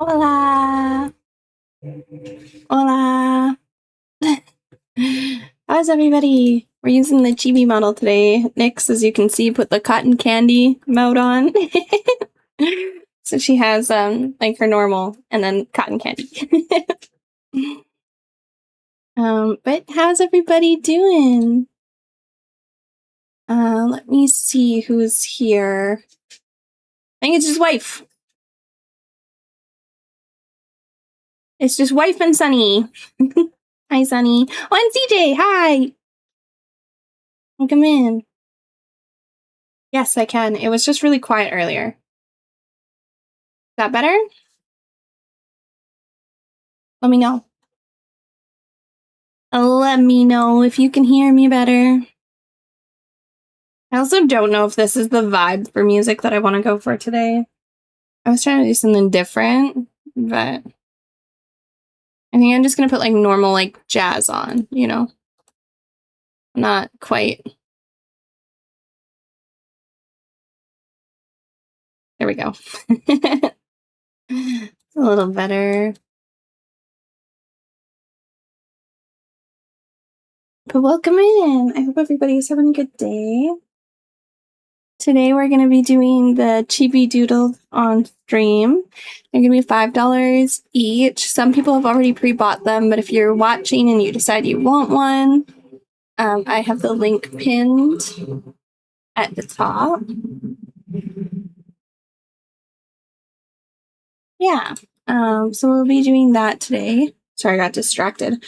Hola! Hola! How's everybody? We're using the Chibi model today. Nyx, as you can see, put the cotton candy mode on. So she has like her normal and then cotton candy. But how's everybody doing? Let me see who's here. I think it's his wife. It's just wife and Sunny. Hi, Sunny. Oh, and CJ, hi! Welcome in. Yes, I can. It was just really quiet earlier. Is that better? Let me know. Let me know if you can hear me better. I also don't know if this is the vibe for music that I want to go for today. I was trying to do something different, but I think I'm just going to put like normal like jazz on, you know? Not quite. There we go. It's a little better. But welcome in. I hope everybody's having a good day. Today we're going to be doing the Chibi doodles on stream. They're going to be $5 each. Some people have already pre-bought them, but if you're watching and you decide you want one, I have the link pinned at the top. Yeah, so we'll be doing that today. Sorry, I got distracted.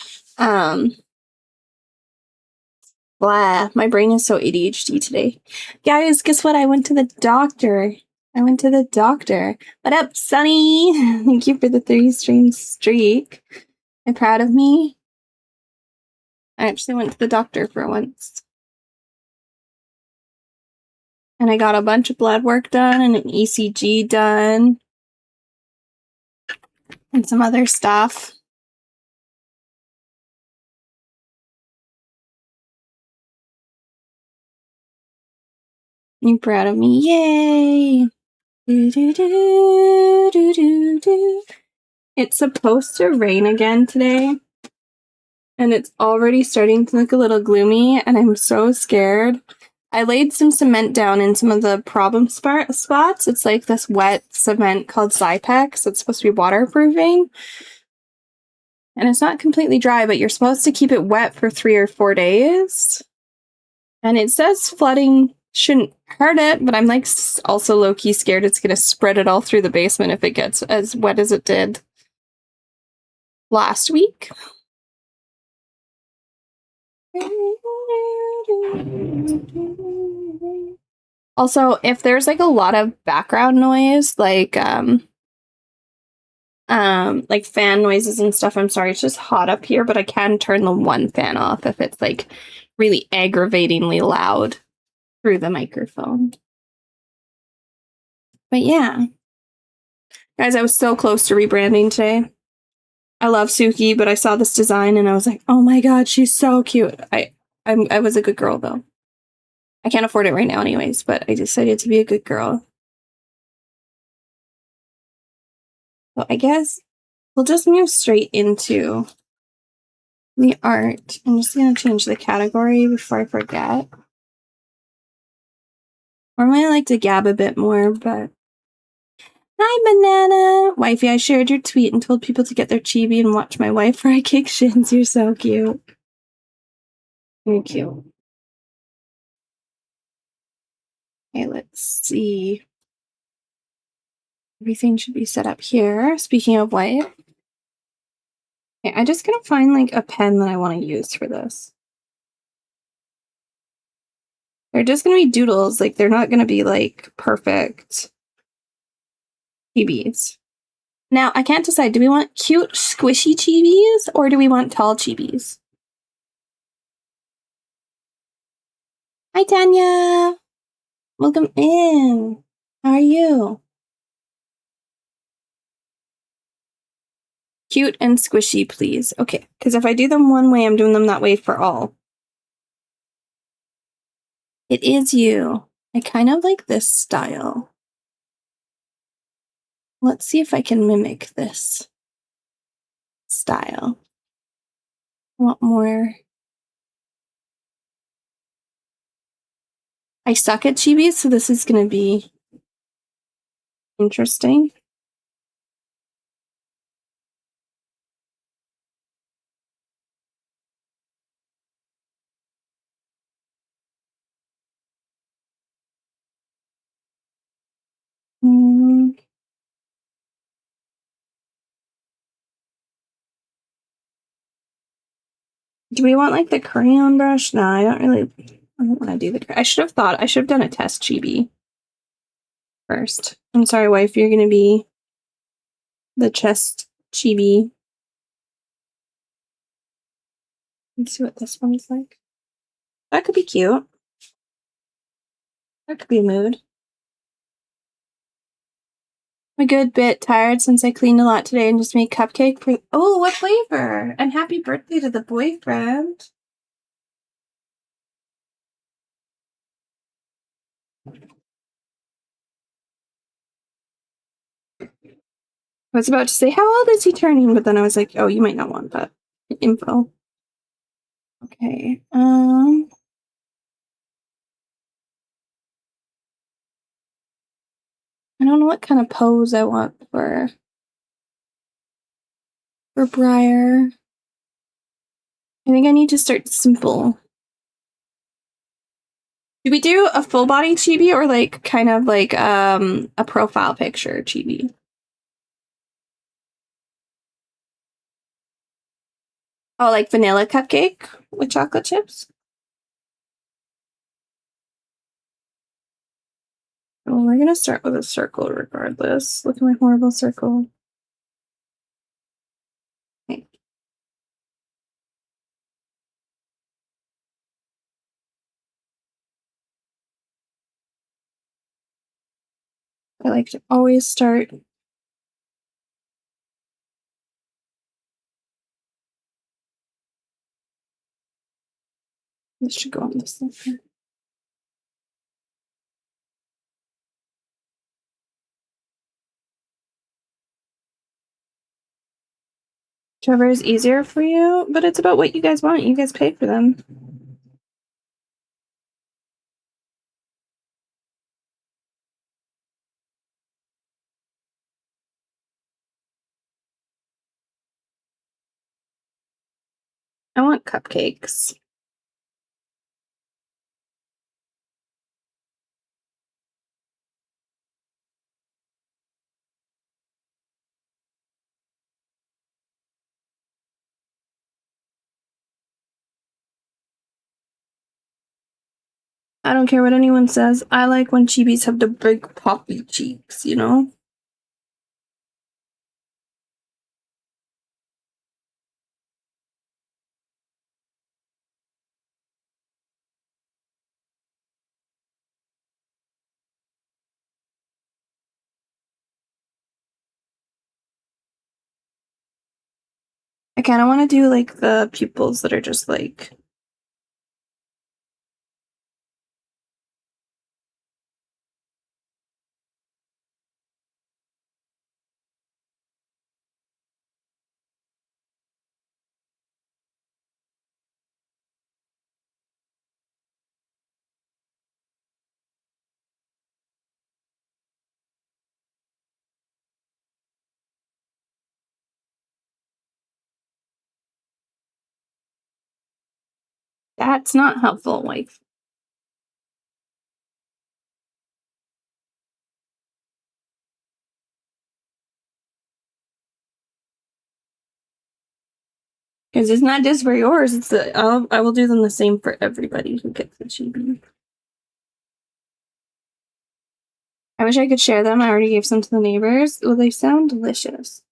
Blah, my brain is so ADHD today. Guys, guess what? I went to the doctor. What up, Sunny? Thank you for the 3-stream streak. Are you proud of me? I actually went to the doctor for once. And I got a bunch of blood work done and an ECG done. And some other stuff. You proud of me? Yay! Do, do, do, do, do, do. It's supposed to rain again today. And it's already starting to look a little gloomy, and I'm so scared. I laid some cement down in some of the problem spots. It's like this wet cement called Zypex. It's supposed to be waterproofing. And it's not completely dry, but you're supposed to keep it wet for 3 or 4 days. And it says flooding shouldn't hurt it, but I'm like also low-key scared it's going to spread it all through the basement if it gets as wet as it did last week. Also, if there's like a lot of background noise, like fan noises and stuff, I'm sorry, it's just hot up here, but I can turn the one fan off if it's like really aggravatingly loud through the microphone. But yeah. Guys, I was so close to rebranding today. I love Suki, but I saw this design and I was like, oh my god, she's so cute. I was a good girl though. I can't afford it right now anyways, but I decided to be a good girl. So I guess we'll just move straight into the art. I'm just going to change the category before I forget. Normally I like to gab a bit more, but... Hi, Banana! Wifey, I shared your tweet and told people to get their chibi and watch my wife fry kick shins. You're so cute. You're cute. Okay, let's see. Everything should be set up here. Speaking of wife. Okay, I'm just gonna find like a pen that I want to use for this. They're just gonna be doodles, like they're not gonna be like perfect chibis. Now, I can't decide, do we want cute, squishy chibis, or do we want tall chibis? Hi, Tanya! Welcome in! How are you? Cute and squishy, please. Okay, because if I do them one way, I'm doing them that way for all. It is you. I kind of like this style. Let's see if I can mimic this style. I want more. I suck at Chibi, so this is going to be interesting. Do we want like the crayon brush? No, I don't want to do the. I should have done a test Chibi first. I'm sorry, wife, you're going to be the chest Chibi. Let's see what this one's like. That could be cute. That could be a mood. I'm a good bit tired since I cleaned a lot today and just made cupcake for. Oh, what flavor? And happy birthday to the boyfriend. I was about to say, how old is he turning? But then I was like, oh, you might not want that info. Okay. I don't know what kind of pose I want for Briar. I think I need to start simple. Do we do a full body Chibi or like kind of like a profile picture Chibi? Oh, like vanilla cupcake with chocolate chips? Well, we're gonna start with a circle regardless. Look at my horrible circle. Okay. I like to always start. This should go on this thing. Whichever is easier for you, but it's about what you guys want. You guys paid for them. I want cupcakes. I don't care what anyone says. I like when chibis have the big poppy cheeks, you know? I kind of want to do like the pupils that are just like. That's not helpful, wife. Because it's not just for yours. It's I will do them the same for everybody who gets the chibi. I wish I could share them. I already gave some to the neighbors. Well, they sound delicious.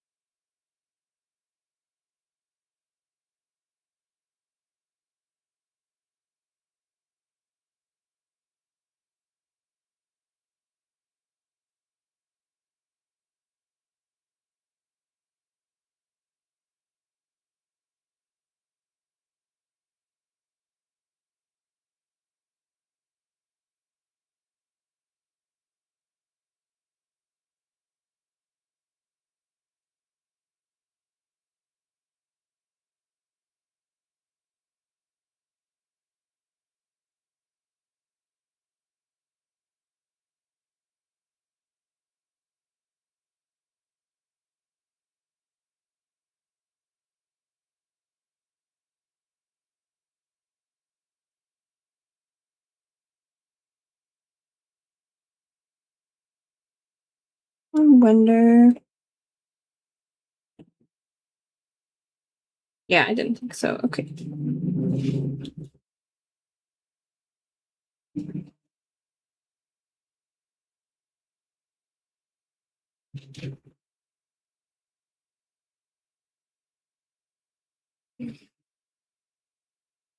I wonder. Yeah, I didn't think so. Okay.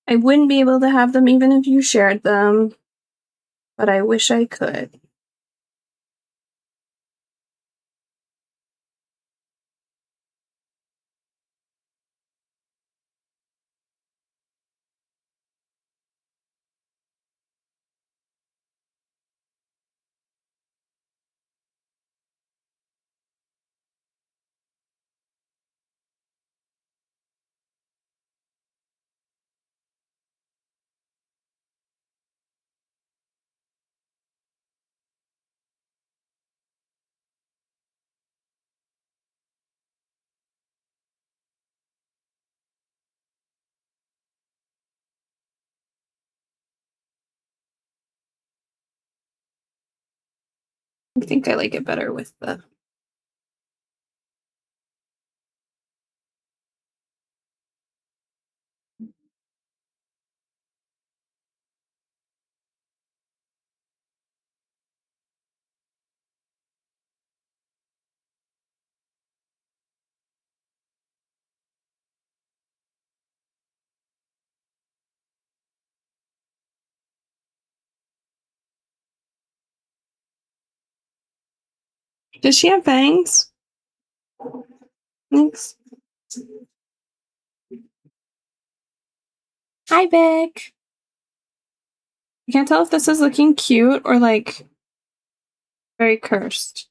I wouldn't be able to have them even if you shared them, but I wish I could. I think I like it better with the. Does she have bangs? Thanks. Hi, Vic. I can't tell if this is looking cute or like very cursed.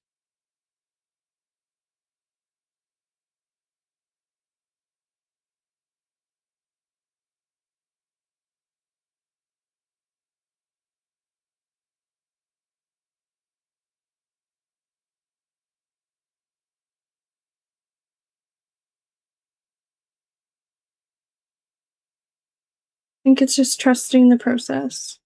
I think it's just trusting the process.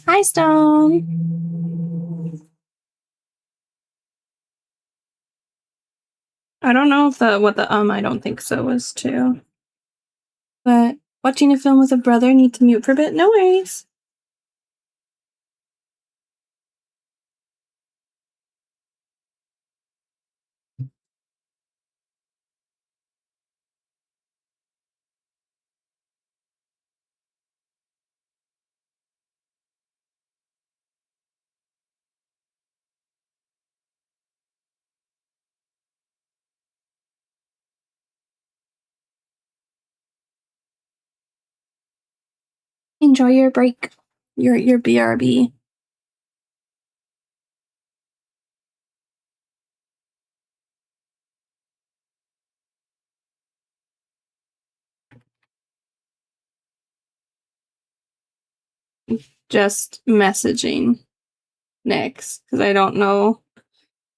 Hi, Stone. I don't know if what the I don't think so was too. But watching a film with a brother, need to mute for a bit. No worries. Enjoy your break. Your BRB. Just messaging next because I don't know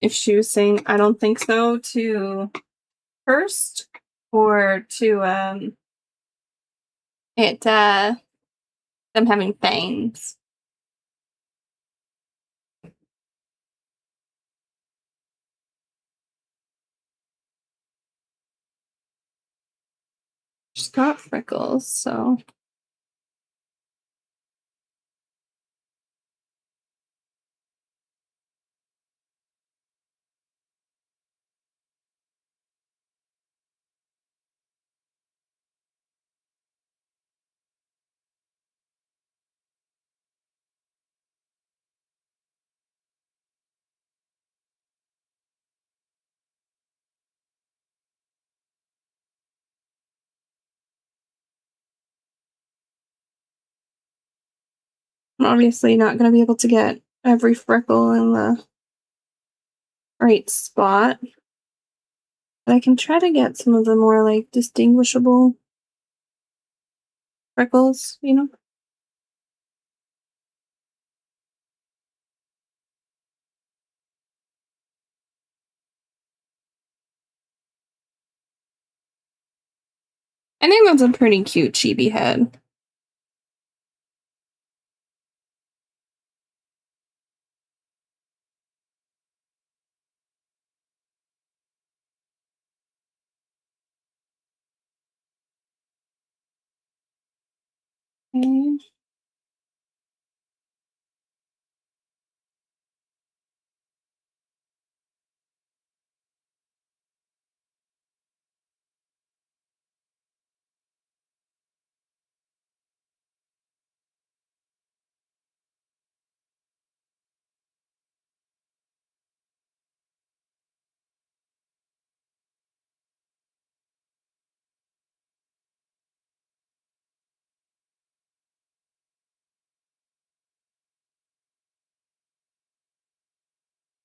if she was saying I don't think so to first or to it them having fangs. She's got freckles, so I'm obviously not going to be able to get every freckle in the right spot. But I can try to get some of the more, like, distinguishable freckles, you know? I think that's a pretty cute chibi head. Okay.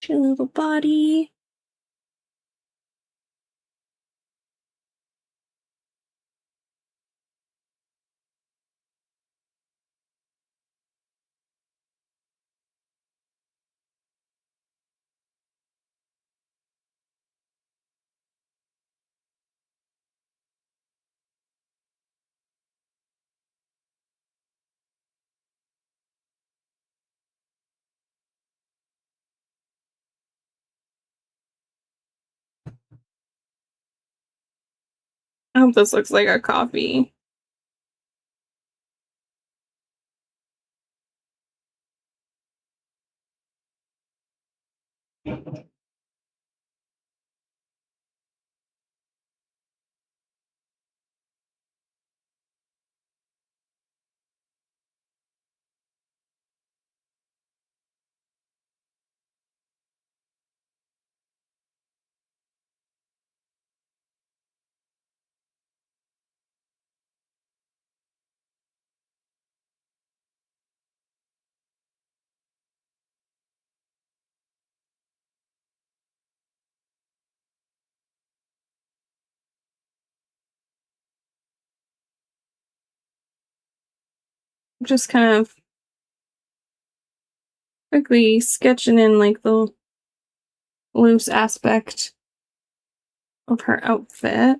Your little body. I hope this looks like a coffee. Just kind of quickly sketching in like the loose aspect of her outfit.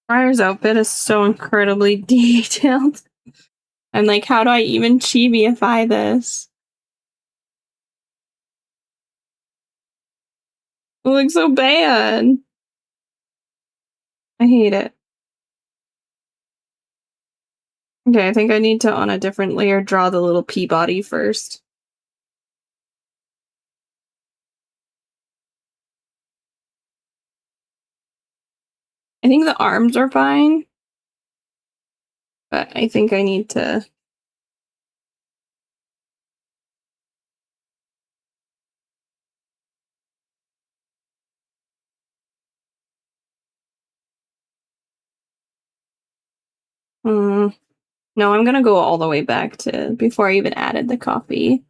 Briar's outfit is so incredibly detailed. I'm like, how do I even chibiify this? It looks so bad. I hate it. Okay, I think I need to, on a different layer, draw the little pea body first. I think the arms are fine, but I think I need to... No, I'm gonna go all the way back to before I even added the coffee.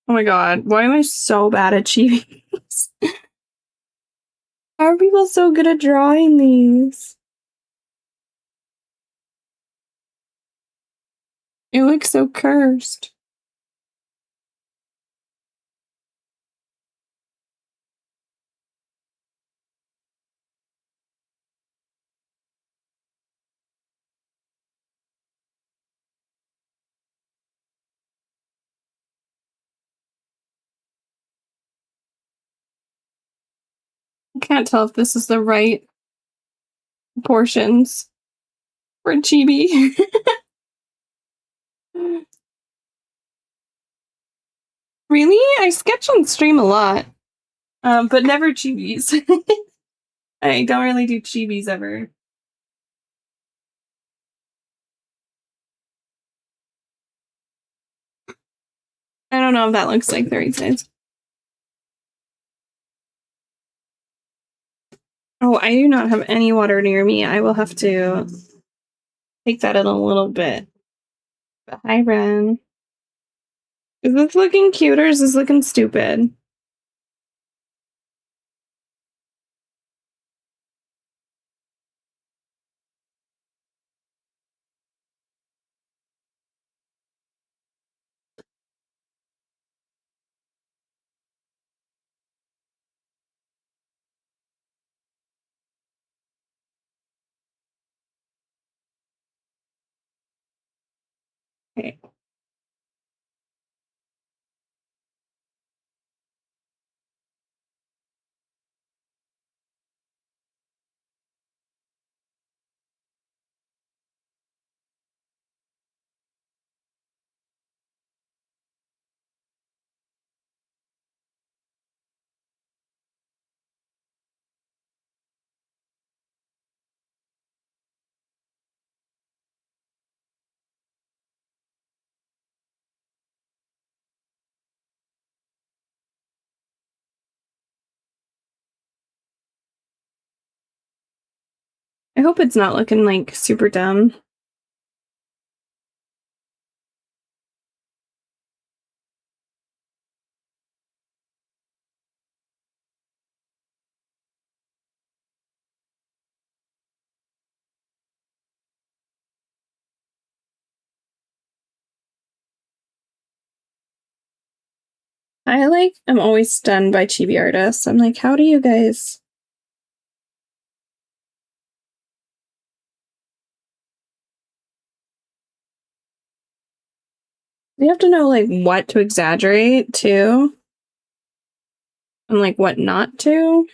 Oh my god, why am I so bad at chibis? How are people so good at drawing these? It looks so cursed. can't tell if this is the right proportions for Chibi. Really? I sketch on stream a lot, but never Chibis. I don't really do Chibis ever. I don't know if that looks like the right size. Oh, I do not have any water near me. I will have to take that in a little bit. But hi, Ren. Is this looking cute or is this looking stupid? Okay. I hope it's not looking like super dumb. I'm always stunned by Chibi artists. I'm like, how do you guys? You have to know like what to exaggerate too, and like what not to.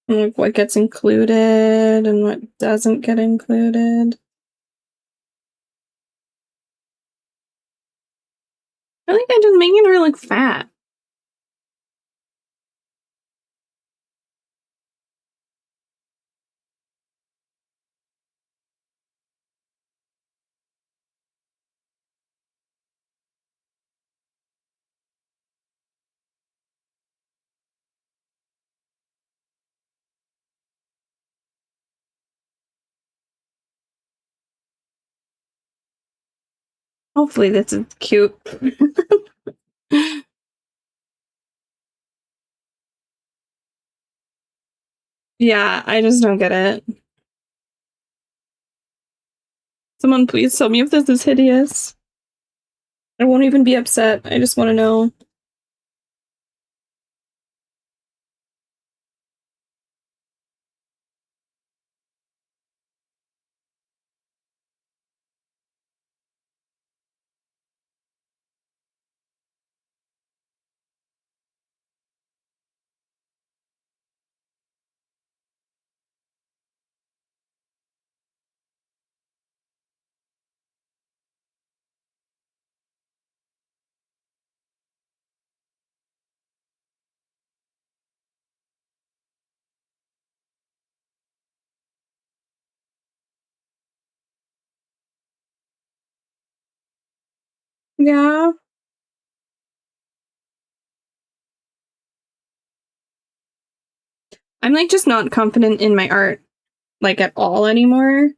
And, like what gets included and what doesn't get included. I think I'm just making her look fat. Hopefully this is cute. Yeah, I just don't get it. Someone please tell me if this is hideous. I won't even be upset. I just want to know. Yeah. I'm like just not confident in my art like at all anymore.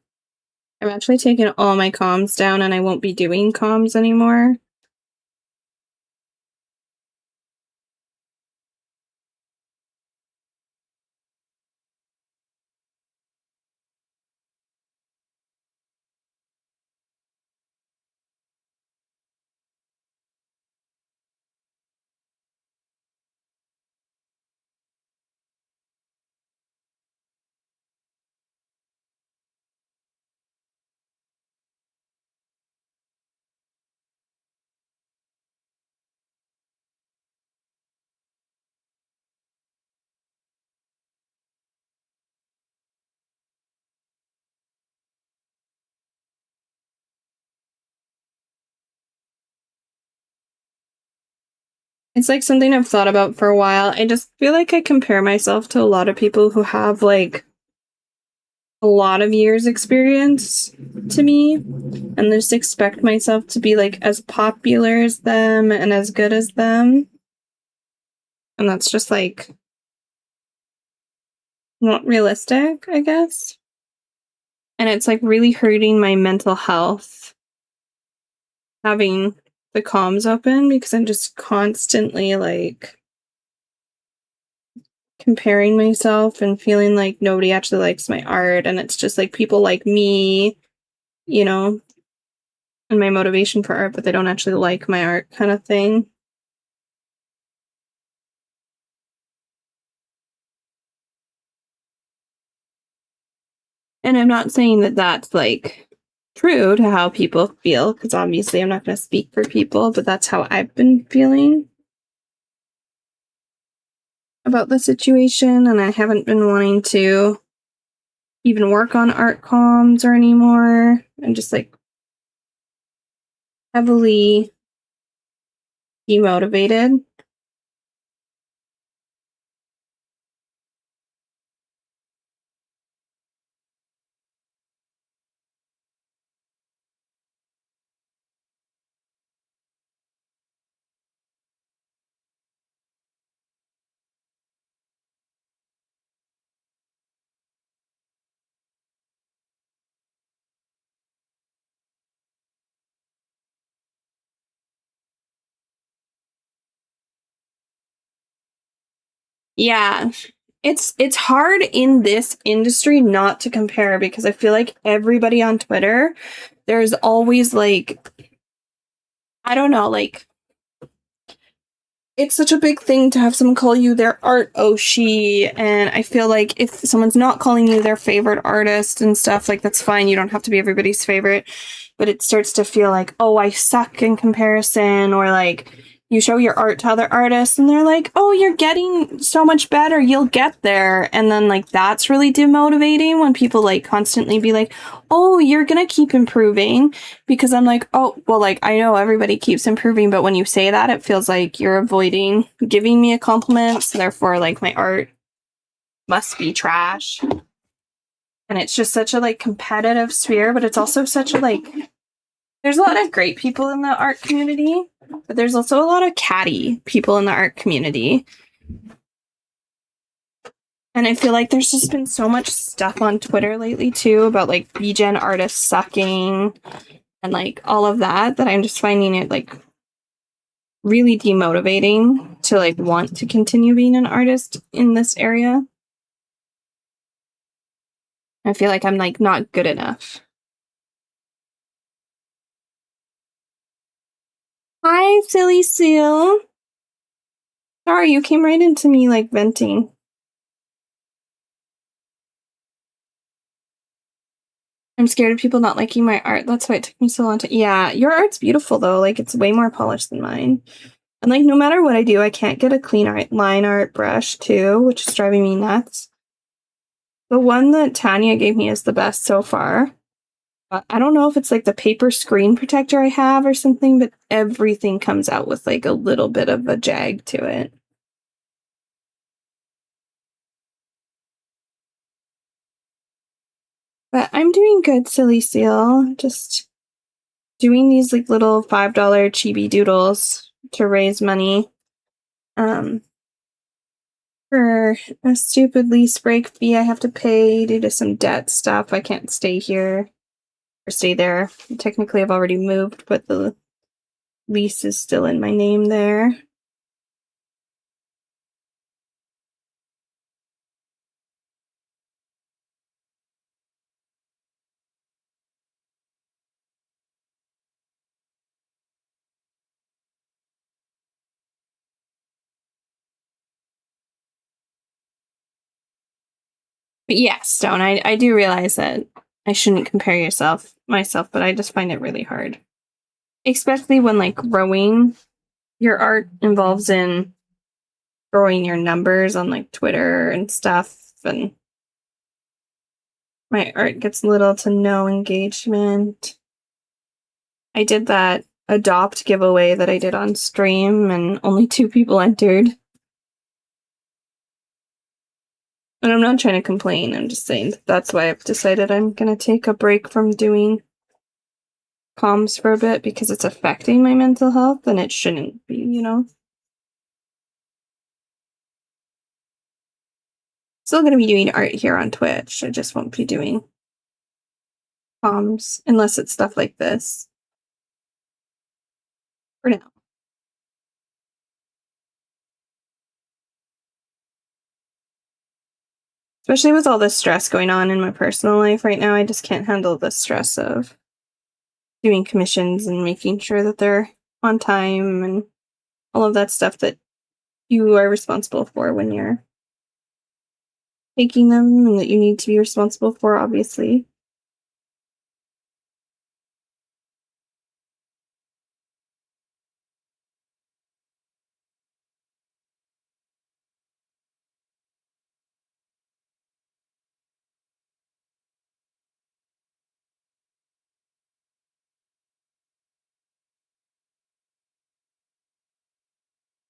I'm actually taking all my comms down and I won't be doing comms anymore. It's like something I've thought about for a while. I just feel like I compare myself to a lot of people who have like a lot of years experience to me, and just expect myself to be like as popular as them and as good as them. And that's just like not realistic, I guess. And it's like really hurting my mental health having the comms open because I'm just constantly like comparing myself and feeling like nobody actually likes my art, and it's just like people like me, you know, and my motivation for art, but they don't actually like my art kind of thing. And I'm not saying that that's like true to how people feel, because obviously I'm not going to speak for people, but that's how I've been feeling about the situation, and I haven't been wanting to even work on art comms or anymore. I'm just like heavily demotivated. Yeah. It's hard in this industry not to compare, because I feel like everybody on Twitter, there's always like, I don't know, like it's such a big thing to have someone call you their art Oshi, and I feel like if someone's not calling you their favorite artist and stuff, like that's fine. You don't have to be everybody's favorite, but it starts to feel like, oh, I suck in comparison, or like you show your art to other artists and they're like, oh, you're getting so much better, you'll get there. And then like that's really demotivating when people like constantly be like, oh, you're gonna keep improving, because I'm like, oh, well, like, I know everybody keeps improving, but when you say that, it feels like you're avoiding giving me a compliment, so therefore, like, my art must be trash. And it's just such a, like, competitive sphere, but it's also such a, like, there's a lot of great people in the art community, but there's also a lot of catty people in the art community. And I feel like there's just been so much stuff on Twitter lately, too, about, like, BGen artists sucking and, like, all of that, that I'm just finding it, like, really demotivating to like want to continue being an artist in this area. I feel like I'm like not good enough. Hi, silly Seal. Sorry, you came right into me like venting. I'm scared of people not liking my art. That's why it took me so long to. Yeah, your art's beautiful though. Like it's way more polished than mine. And like no matter what I do, I can't get a clean art line art brush too, which is driving me nuts. The one that Tanya gave me is the best so far. I don't know if it's like the paper screen protector I have or something, but everything comes out with like a little bit of a jag to it. But I'm doing good, Silly Seal. Just doing these like little $5 chibi doodles to raise money um, for a stupid lease break fee I have to pay due to some debt stuff. I can't stay here or stay there. Technically, I've already moved, but the lease is still in my name there. But yeah, Stone, I do realize that I shouldn't compare myself, but I just find it really hard. Especially when like growing your art involves in growing your numbers on like Twitter and stuff, and my art gets little to no engagement. I did that adopt giveaway that I did on stream, and only 2 people entered. And I'm not trying to complain, I'm just saying that's why I've decided I'm gonna take a break from doing comms for a bit, because it's affecting my mental health, and it shouldn't be, you know? Still gonna be doing art here on Twitch, I just won't be doing comms, unless it's stuff like this. For now. Especially with all this stress going on in my personal life right now, I just can't handle the stress of doing commissions and making sure that they're on time and all of that stuff that you are responsible for when you're making them, and that you need to be responsible for, obviously.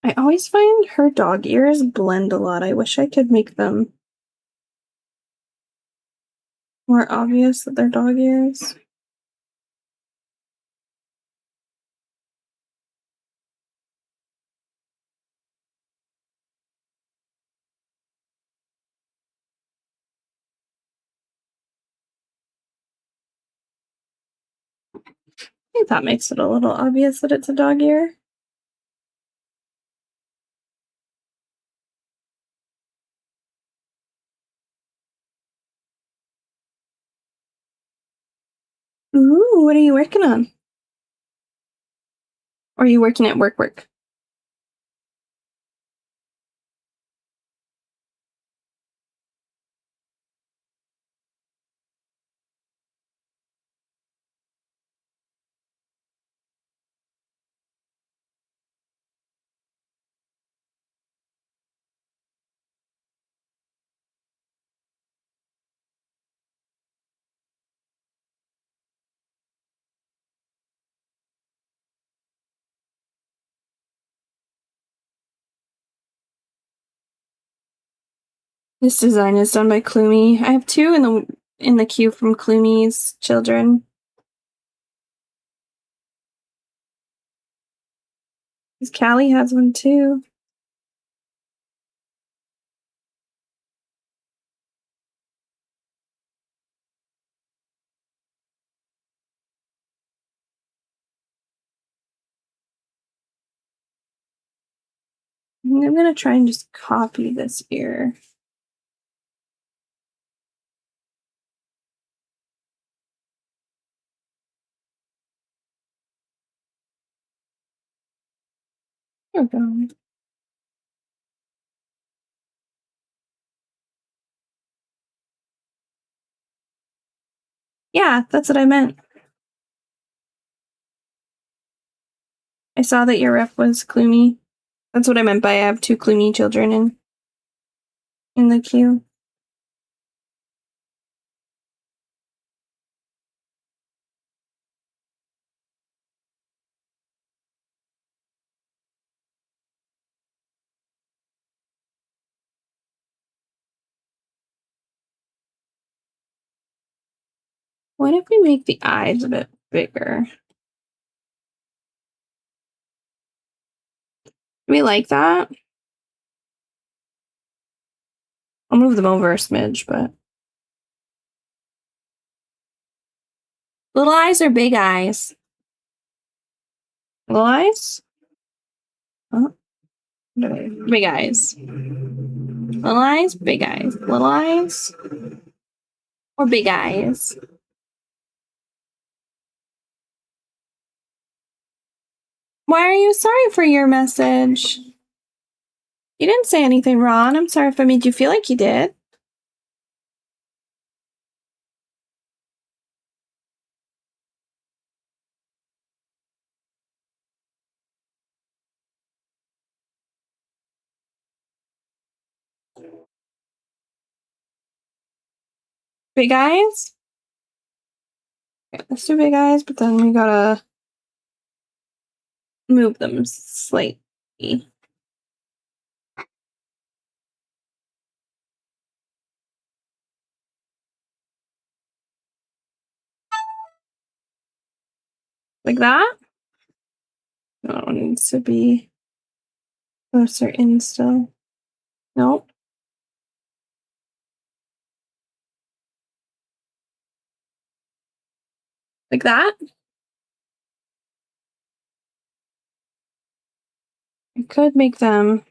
I always find her dog ears blend a lot. I wish I could make them more obvious that they're dog ears. I think that makes it a little obvious that it's a dog ear. Ooh, what are you working on? Or are you working at work? This design is done by Klumi. I have 2 in the queue from Klumi's children. Because Callie has one too. I'm gonna try and just copy this ear. There we go. Yeah, that's what I meant. I saw that your ref was Klumi. That's what I meant by I have 2 Klumi children in the queue. What if we make the eyes a bit bigger? Do we like that? I'll move them over a smidge, but little eyes or big eyes? Little eyes? Oh, big eyes. Little eyes, big eyes. Little eyes or big eyes? Why are you sorry for your message? You didn't say anything wrong. I'm sorry if I made you feel like you did. Big eyes? Okay, let's do big eyes, but then we gotta move them slightly. Like that? No, it needs to be closer in still. Nope. Like that? I could make them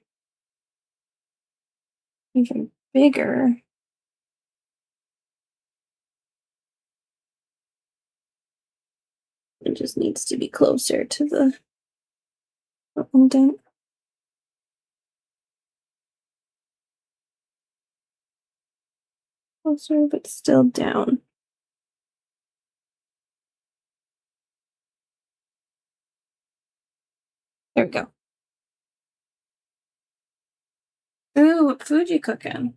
even bigger. It just needs to be closer to the indent. Closer, but still down. There we go. Ooh, what food you cooking?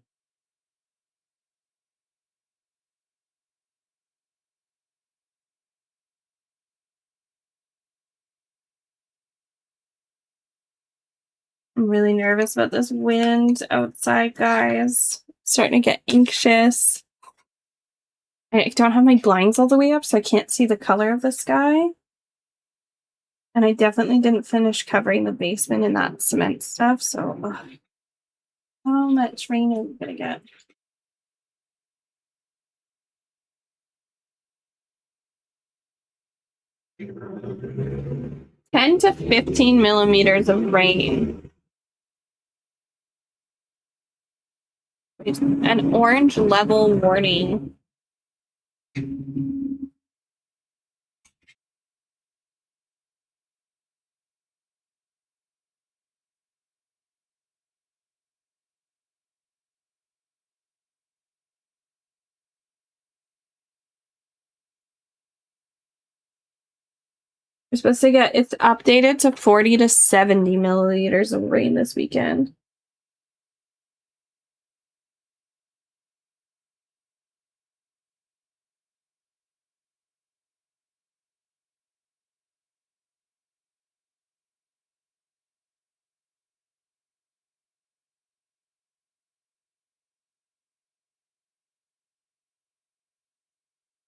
I'm really nervous about this wind outside, guys. Starting to get anxious. I don't have my blinds all the way up, so I can't see the color of the sky. And I definitely didn't finish covering the basement in that cement stuff, so how much rain are we gonna get? 10 to 15 millimeters of rain. An orange level warning. We're supposed to get, it's updated to 40 to 70 milliliters of rain this weekend.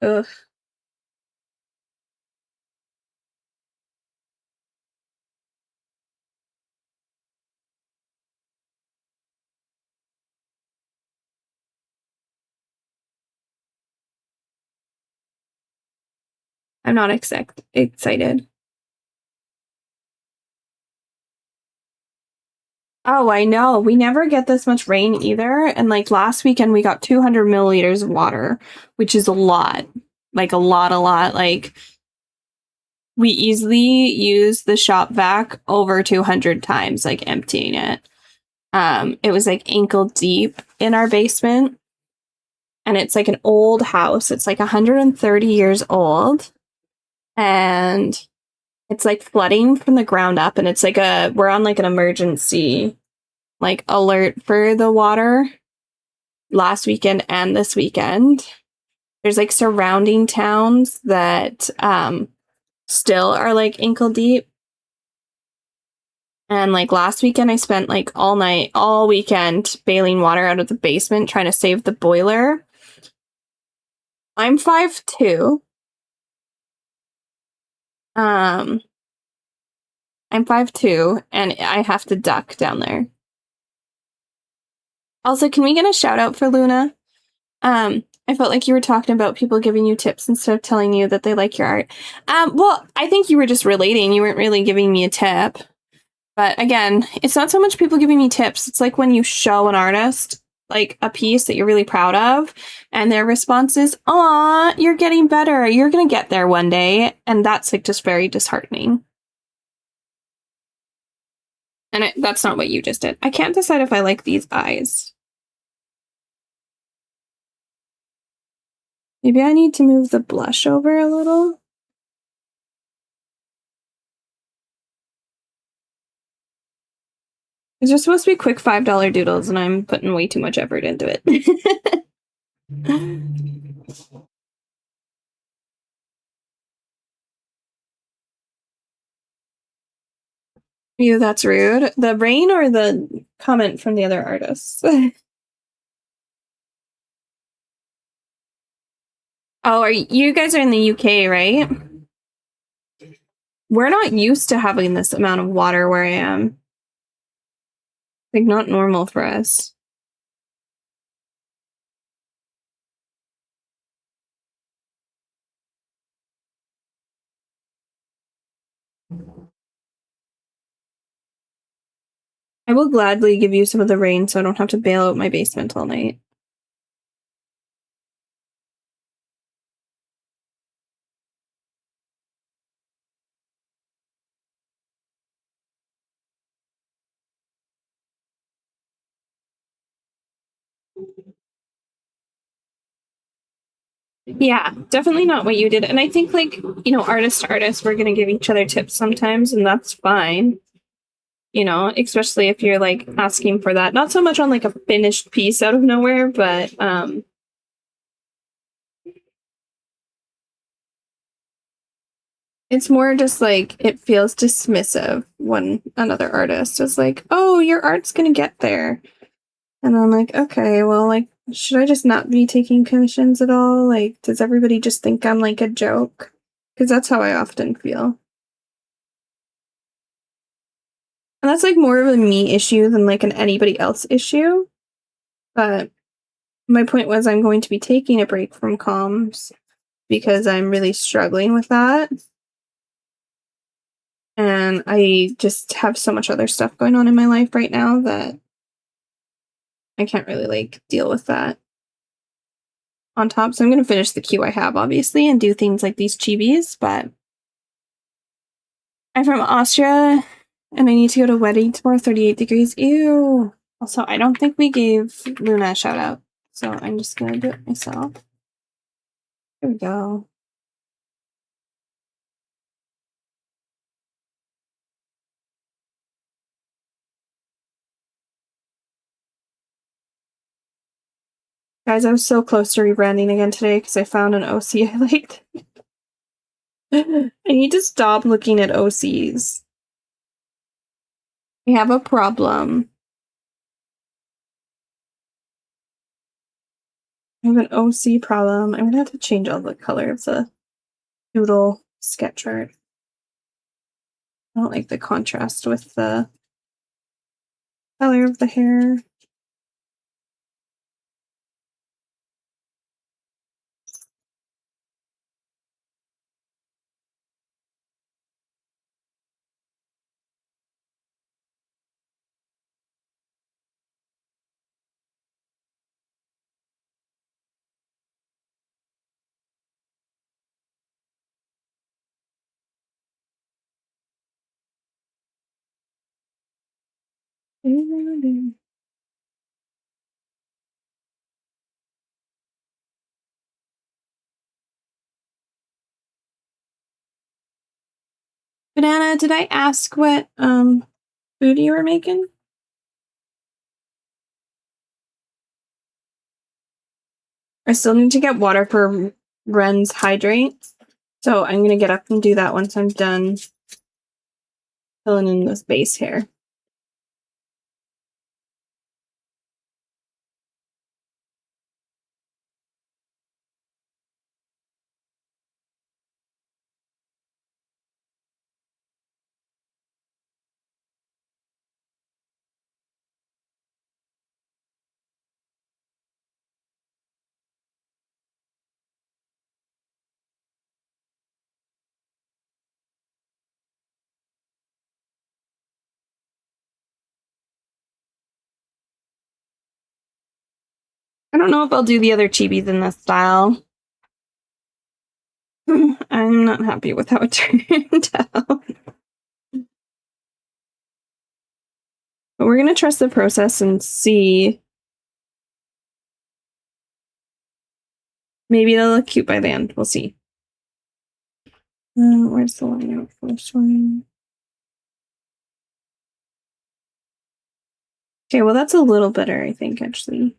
Ugh. I'm not excited. Oh, I know. We never get this much rain either. And like last weekend, we got 200 milliliters of water, which is a lot. Like a lot. Like we easily use the shop vac over 200 times, like emptying it. It was like ankle deep in our basement. And it's like an old house. It's like 130 years old. And it's like flooding from the ground up. And it's like we're on like an emergency like alert for the water last weekend and this weekend. There's like surrounding towns that still are like ankle deep. And like last weekend, I spent like all weekend bailing water out of the basement trying to save the boiler. I'm 5'2". I'm 5'2", and I have to duck down there. Also, can we get a shout out for Luna? I felt like you were talking about people giving you tips instead of telling you that they like your art. Well, I think you were just relating. You weren't really giving me a tip. But again, it's not so much people giving me tips. It's like when you show an artist like a piece that you're really proud of and their response is, "Aw, you're getting better. You're going to get there one day." And that's like just very disheartening. And that's not what you just did. I can't decide if I like these eyes. Maybe I need to move the blush over a little. It's just supposed to be quick $5 doodles, and I'm putting way too much effort into it. Ew, that's rude. The rain or the comment from the other artists? Oh, you guys are in the UK, right? We're not used to having this amount of water where I am. Like, not normal for us. I will gladly give you some of the rain so I don't have to bail out my basement all night. Yeah, definitely not what you did. And I think, like, artist to artist, we're going to give each other tips sometimes, and that's fine. Especially if you're like asking for that. Not so much on like a finished piece out of nowhere, but it's more just like it feels dismissive when another artist is like, "Oh, your art's going to get there." And I'm like, "Okay, well, like, should I just not be taking commissions at all? Like, does everybody just think I'm like a joke?" Because that's how I often feel. And that's like more of a me issue than like an anybody else issue. But my point was I'm going to be taking a break from comms because I'm really struggling with that. And I just have so much other stuff going on in my life right now that I can't really like deal with that on top. So I'm going to finish the queue I have, obviously, and do things like these chibis. But I'm from Austria and I need to go to a wedding tomorrow, 38 degrees. Ew. Also, I don't think we gave Luna a shout out. So I'm just going to do it myself. Here we go. Guys, I was so close to rebranding again today because I found an OC I liked. I need to stop looking at OCs. I have a problem. I have an OC problem. I'm gonna have to change all the color of the doodle sketch art. I don't like the contrast with the color of the hair. Banana, did I ask what food you were making? I still need to get water for Ren's hydrate. So I'm gonna get up and do that once I'm done filling in this base hair. I don't know if I'll do the other chibis in this style. I'm not happy with how it turned out. But we're going to trust the process and see. Maybe it'll look cute by the end. We'll see. Where's the line out for this one? Okay, well, that's a little better, I think, actually.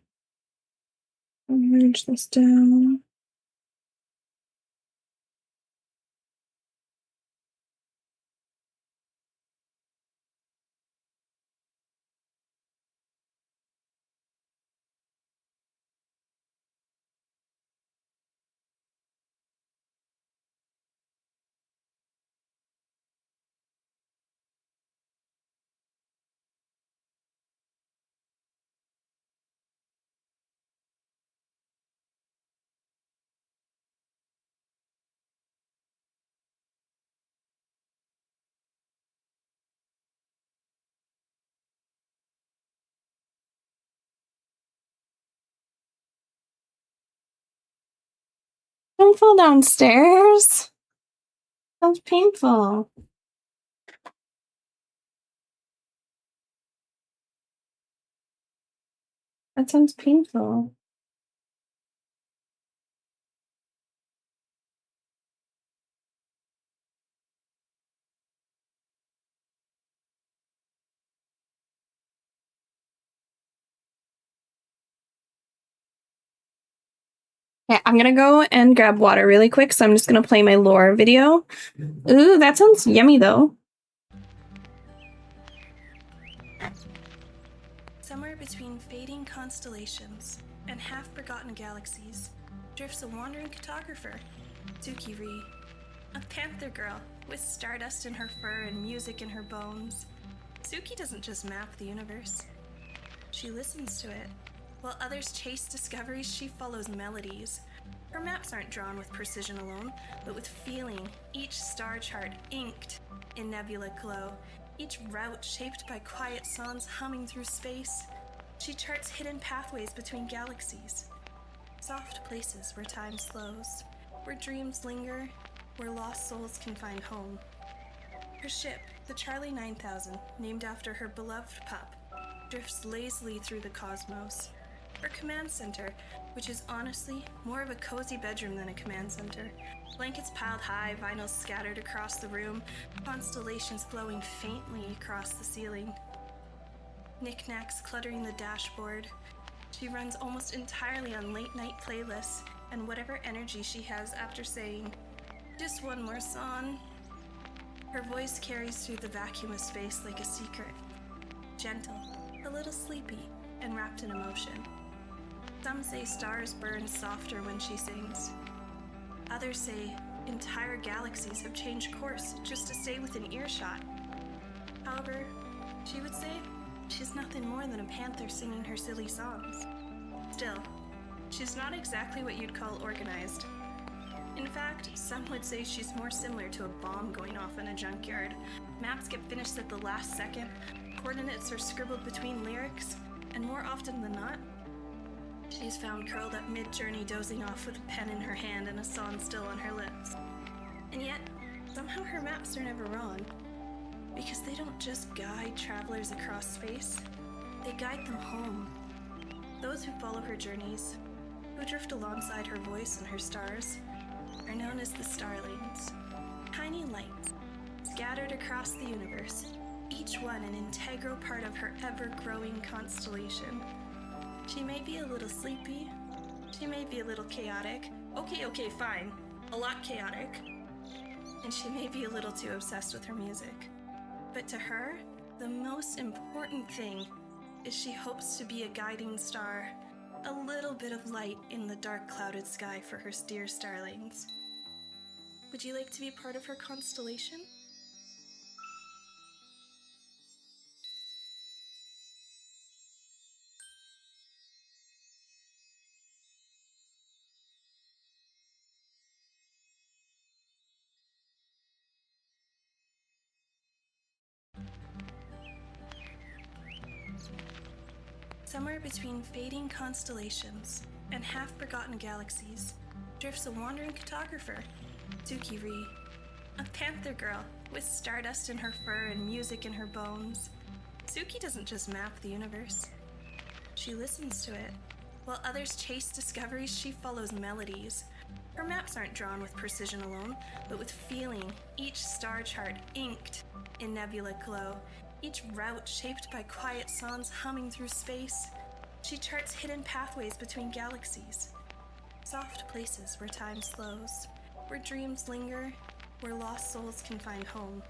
I'll merge this down. Don't fall downstairs. Sounds painful. That sounds painful. Okay, I'm gonna go and grab water really quick, so I'm just gonna play my lore video. Ooh, that sounds yummy though. Somewhere between fading constellations and half-forgotten galaxies drifts a wandering cartographer, Tsukiri, a panther girl with stardust in her fur and music in her bones. Suki doesn't just map the universe. She listens to it. While others chase discoveries, she follows melodies. Her maps aren't drawn with precision alone, but with feeling, each star chart inked in nebula glow, each route shaped by quiet songs humming through space. She charts hidden pathways between galaxies, soft places where time slows, where dreams linger, where lost souls can find home. Her ship, the Charlie 9000, named after her beloved pup, drifts lazily through the cosmos. Her command center, which is honestly more of a cozy bedroom than a command center. Blankets piled high, vinyls scattered across the room, constellations glowing faintly across the ceiling. Knickknacks cluttering the dashboard. She runs almost entirely on late-night playlists and whatever energy she has after saying, "Just one more song." Her voice carries through the vacuum of space like a secret. Gentle, a little sleepy, and wrapped in emotion. Some say stars burn softer when she sings. Others say entire galaxies have changed course just to stay within earshot. However, she would say she's nothing more than a panther singing her silly songs. Still, she's not exactly what you'd call organized. In fact, some would say she's more similar to a bomb going off in a junkyard. Maps get finished at the last second, coordinates are scribbled between lyrics, and more often than not, she's found curled up mid-journey dozing off with a pen in her hand and a song still on her lips. And yet, somehow her maps are never wrong. Because they don't just guide travelers across space, they guide them home. Those who follow her journeys, who drift alongside her voice and her stars, are known as the starlings. Tiny lights, scattered across the universe, each one an integral part of her ever-growing constellation. She may be a little sleepy, she may be a little chaotic, okay, fine, a lot chaotic, and she may be a little too obsessed with her music. But to her, the most important thing is she hopes to be a guiding star, a little bit of light in the dark clouded sky for her dear starlings. Would you like to be part of her constellation? Somewhere between fading constellations and half-forgotten galaxies drifts a wandering cartographer, Tsukiri, a panther girl with stardust in her fur and music in her bones. Suki doesn't just map the universe. She listens to it. While others chase discoveries, she follows melodies. Her maps aren't drawn with precision alone, but with feeling, each star chart inked in nebula glow, each route shaped by quiet songs humming through space. She charts hidden pathways between galaxies, soft places where time slows, where dreams linger, where lost souls can find home.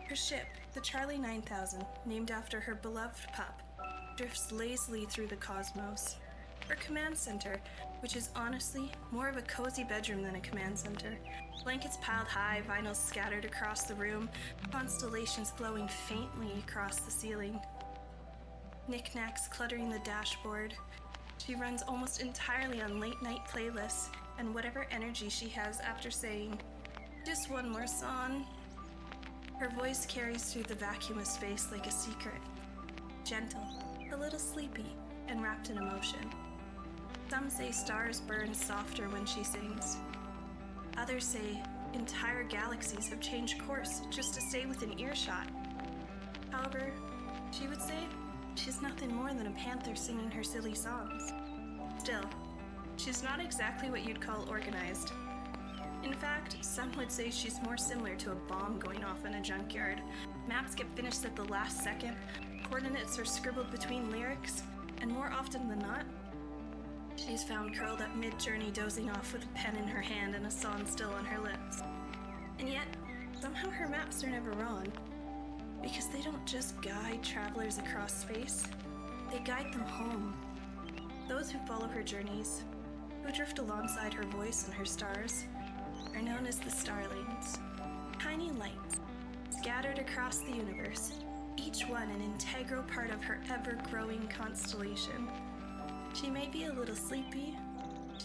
Her ship, the Charlie 9000, named after her beloved pup, drifts lazily through the cosmos. Her command center, which is honestly more of a cozy bedroom than a command center. Blankets piled high, vinyls scattered across the room, constellations glowing faintly across the ceiling. Knickknacks cluttering the dashboard. She runs almost entirely on late-night playlists and whatever energy she has after saying, "Just one more song." Her voice carries through the vacuum of space like a secret. Gentle, a little sleepy, and wrapped in emotion. Some say stars burn softer when she sings. Others say entire galaxies have changed course just to stay within earshot. However, she would say she's nothing more than a panther singing her silly songs. Still, she's not exactly what you'd call organized. In fact, some would say she's more similar to a bomb going off in a junkyard. Maps get finished at the last second, coordinates are scribbled between lyrics, and more often than not, she's found curled up mid-journey dozing off with a pen in her hand and a song still on her lips. And yet, somehow her maps are never wrong. Because they don't just guide travelers across space, they guide them home. Those who follow her journeys, who drift alongside her voice and her stars, are known as the starlings. Tiny lights, scattered across the universe, each one an integral part of her ever-growing constellation. She may be a little sleepy,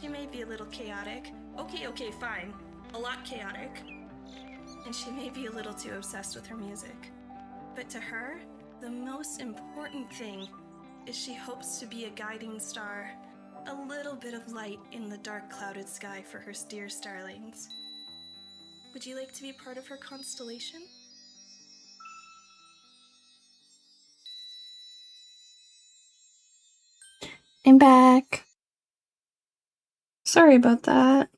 she may be a little chaotic, okay, fine, a lot chaotic, and she may be a little too obsessed with her music. But to her, the most important thing is she hopes to be a guiding star, a little bit of light in the dark clouded sky for her dear starlings. Would you like to be part of her constellation? I'm back. Sorry about that.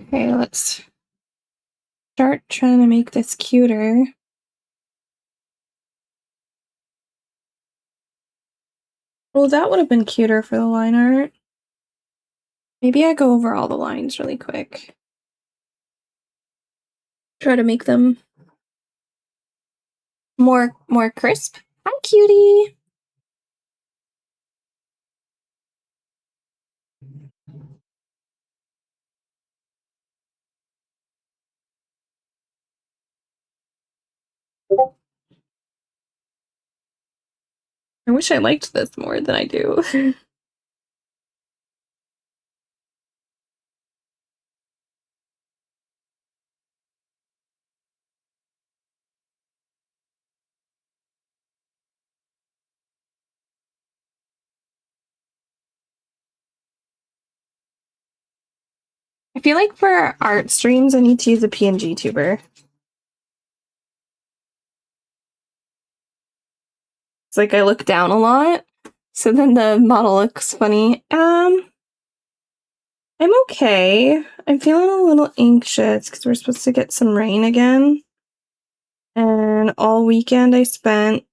Okay, let's start trying to make this cuter. Well, that would have been cuter for the line art. Maybe I go over all the lines really quick. Try to make them more crisp. Hi, cutie! I wish I liked this more than I do. I feel like for art streams, I need to use a PNG tuber. It's like I look down a lot, so then the model looks funny. I'm okay. I'm feeling a little anxious because we're supposed to get some rain again. And all weekend I spent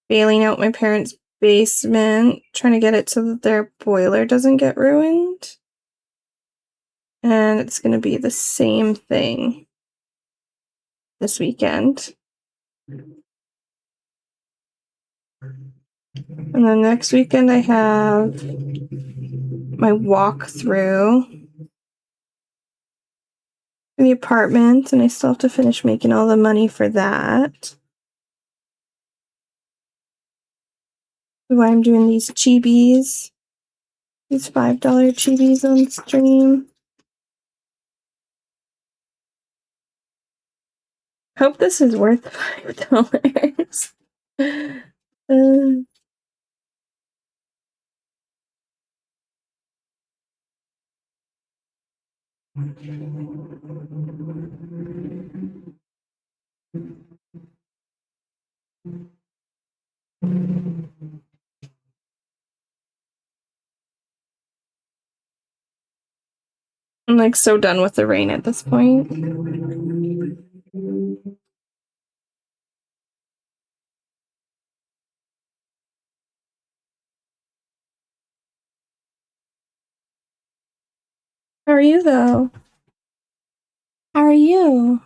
bailing out my parents' basement, trying to get it so that their boiler doesn't get ruined. And it's going to be the same thing this weekend. And then next weekend I have my walkthrough in the apartment, and I still have to finish making all the money for that. Why I'm doing these Chibis. These $5 Chibis on stream. Hope this is worth $5. I'm like so done with the rain at this point. How are you though? How are you?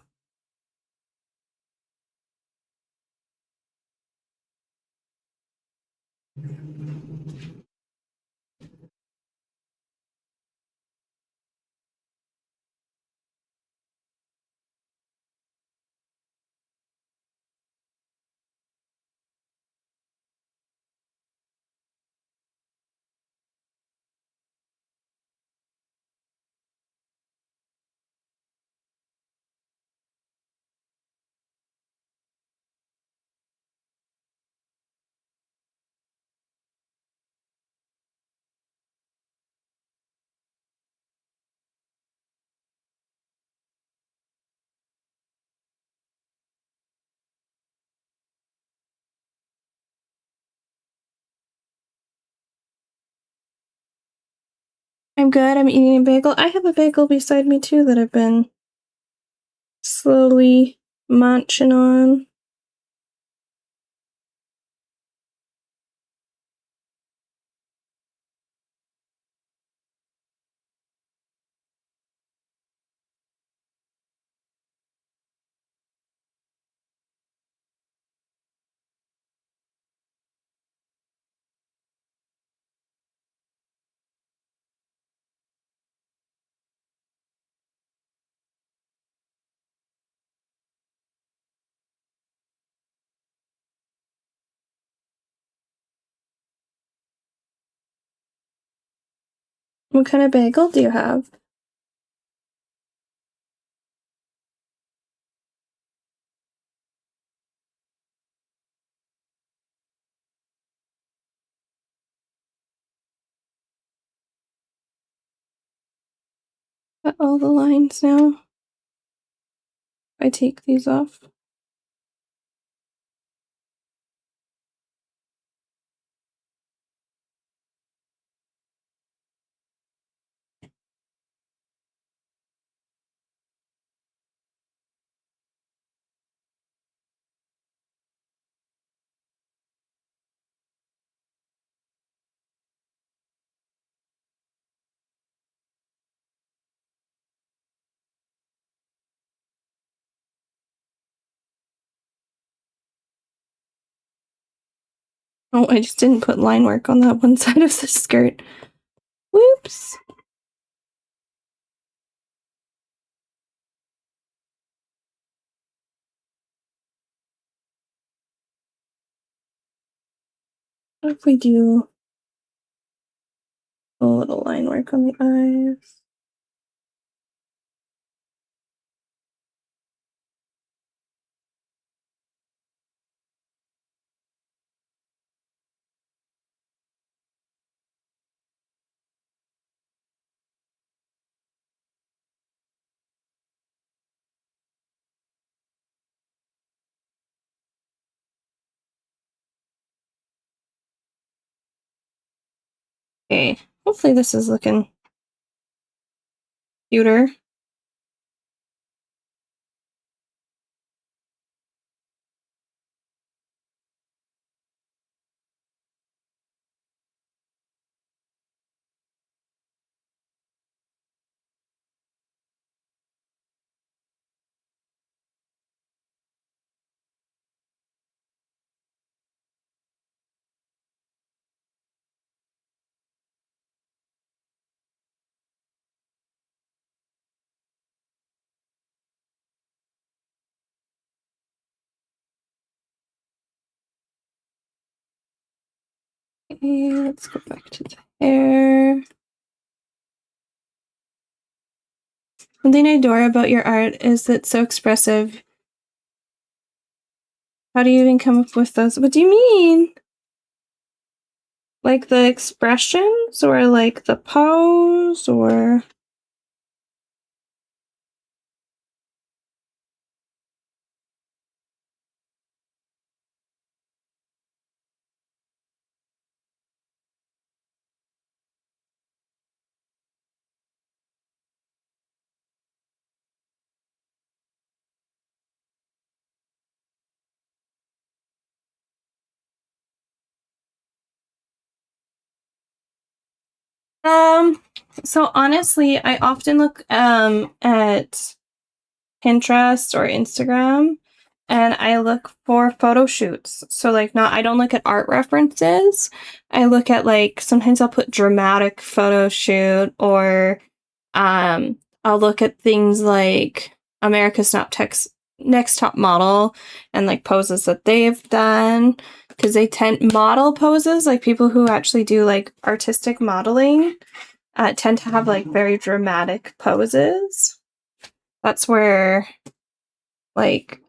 I'm good. I'm eating a bagel. I have a bagel beside me too that I've been slowly munching on. What kind of bagel do you have? Got all the lines now. I take these off. Oh, I just didn't put line work on that one side of the skirt. Whoops. What if we do a little line work on the eyes? Okay, hopefully this is looking cuter. Okay, let's go back to the hair. One thing I adore about your art is it's so expressive. How do you even come up with those? What do you mean? Like the expressions or like the pose or... So honestly, I often look at Pinterest or Instagram and I look for photo shoots. So like I don't look at art references. I look at like sometimes I'll put dramatic photo shoot or I'll look at things like America's Next Top Model and like poses that they've done because they tend model poses like people who actually do like artistic modeling tend to have like very dramatic poses. That's where like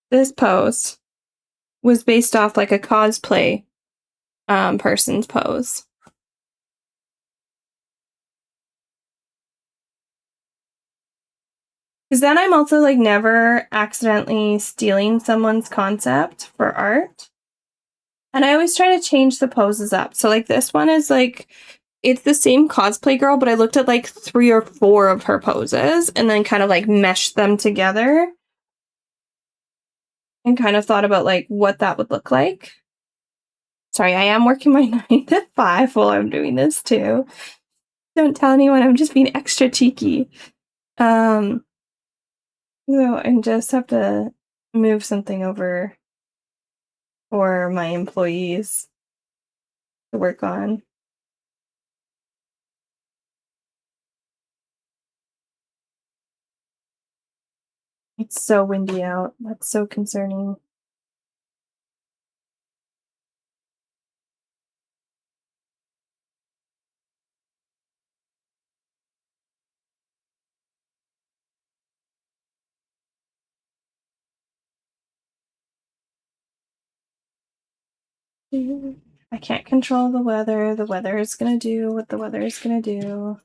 this pose was based off like a cosplay person's pose. Because then I'm also like never accidentally stealing someone's concept for art. And I always try to change the poses up. So like this one is like it's the same cosplay girl, but I looked at like 3 or 4 of her poses and then kind of like meshed them together and kind of thought about like what that would look like. Sorry, I am working my 9 to 5 while I'm doing this too. Don't tell anyone, I'm just being extra cheeky. So I just have to move something over for my employees to work on. It's so windy out. That's so concerning. I can't control the weather. The weather is gonna do what the weather is gonna do.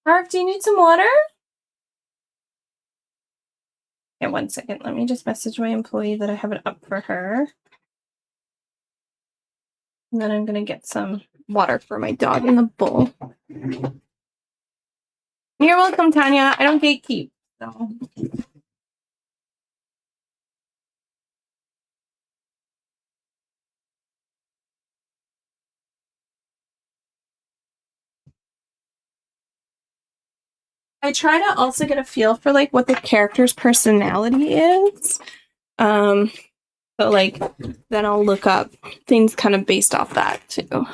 Harv, do you need some water? Okay, 1 second. Let me just message my employee that I have it up for her. And then I'm gonna get some water for my dog in the bowl. You're welcome, Tanya. I don't gatekeep, so. I try to also get a feel for like what the character's personality is. So like then I'll look up things kind of based off that too.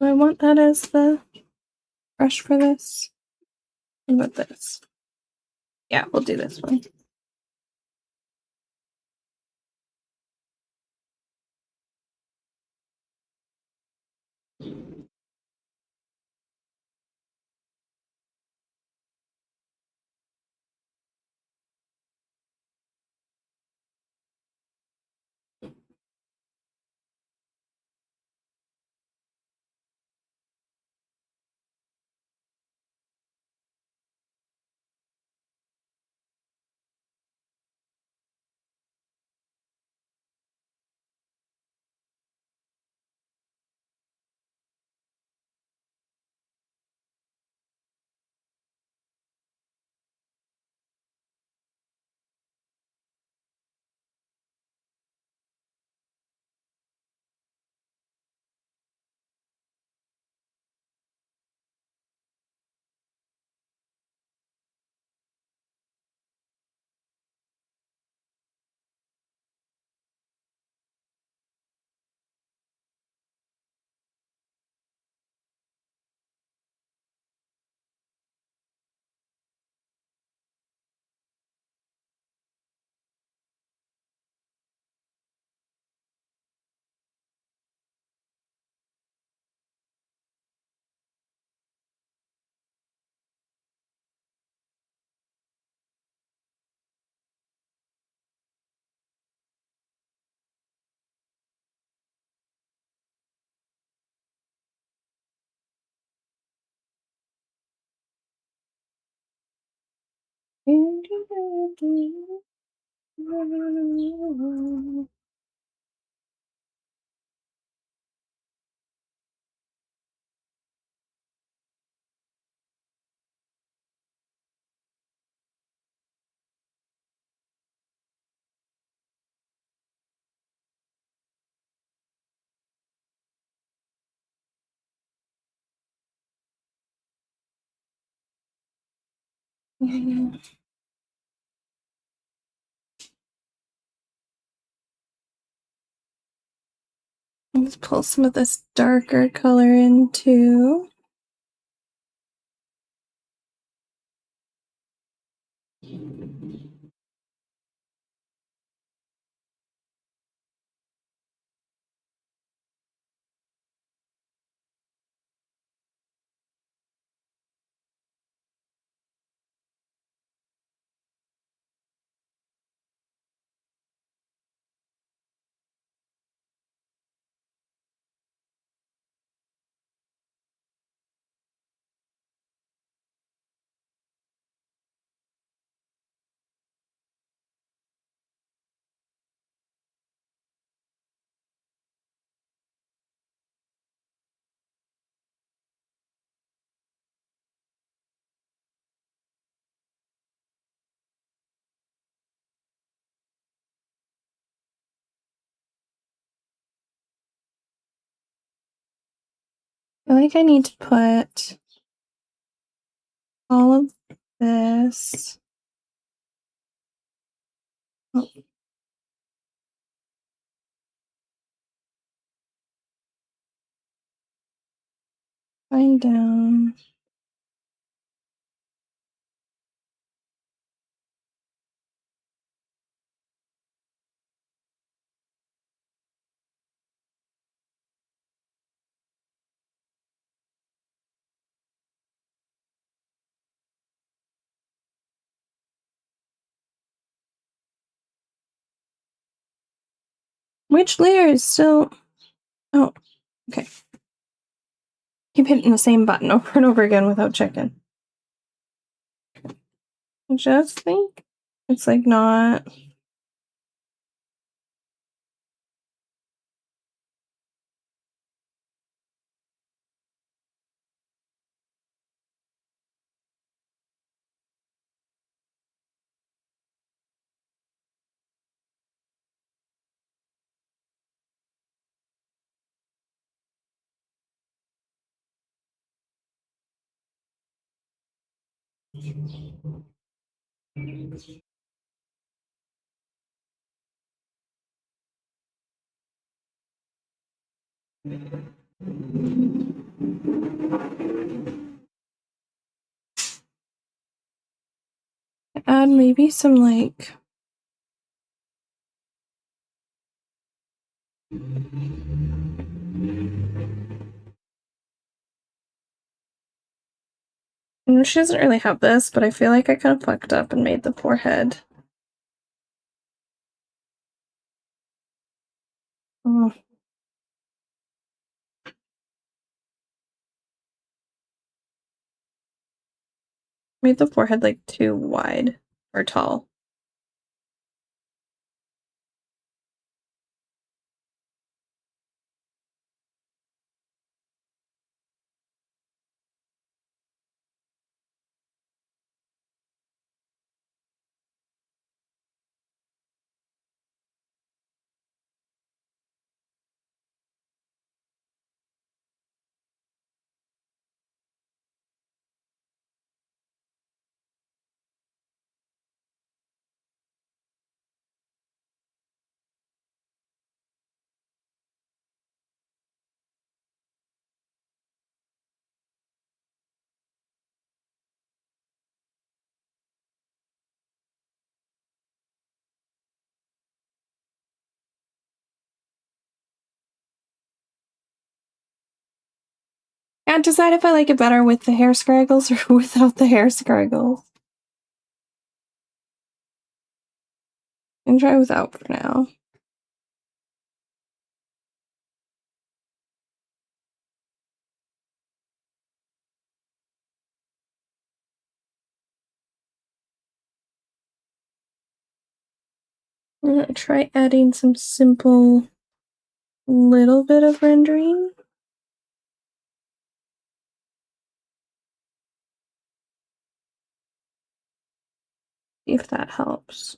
Do I want that as the brush for this? What about this? Yeah, we'll do this one. Let's pull some of this darker color in too. I feel like I need to put all of this. Oh. Find down. Which layer is still... Oh, okay. Keep hitting the same button over and over again without checking. I just think it's like not... Add maybe some like... She doesn't really have this, but I feel like I kind of fucked up and made the poor head. Oh. Made the forehead like too wide or tall. Can't decide if I like it better with the hair scraggles or without the hair scraggles. I'm gonna try without for now. I'm gonna try adding some simple little bit of rendering. See if that helps.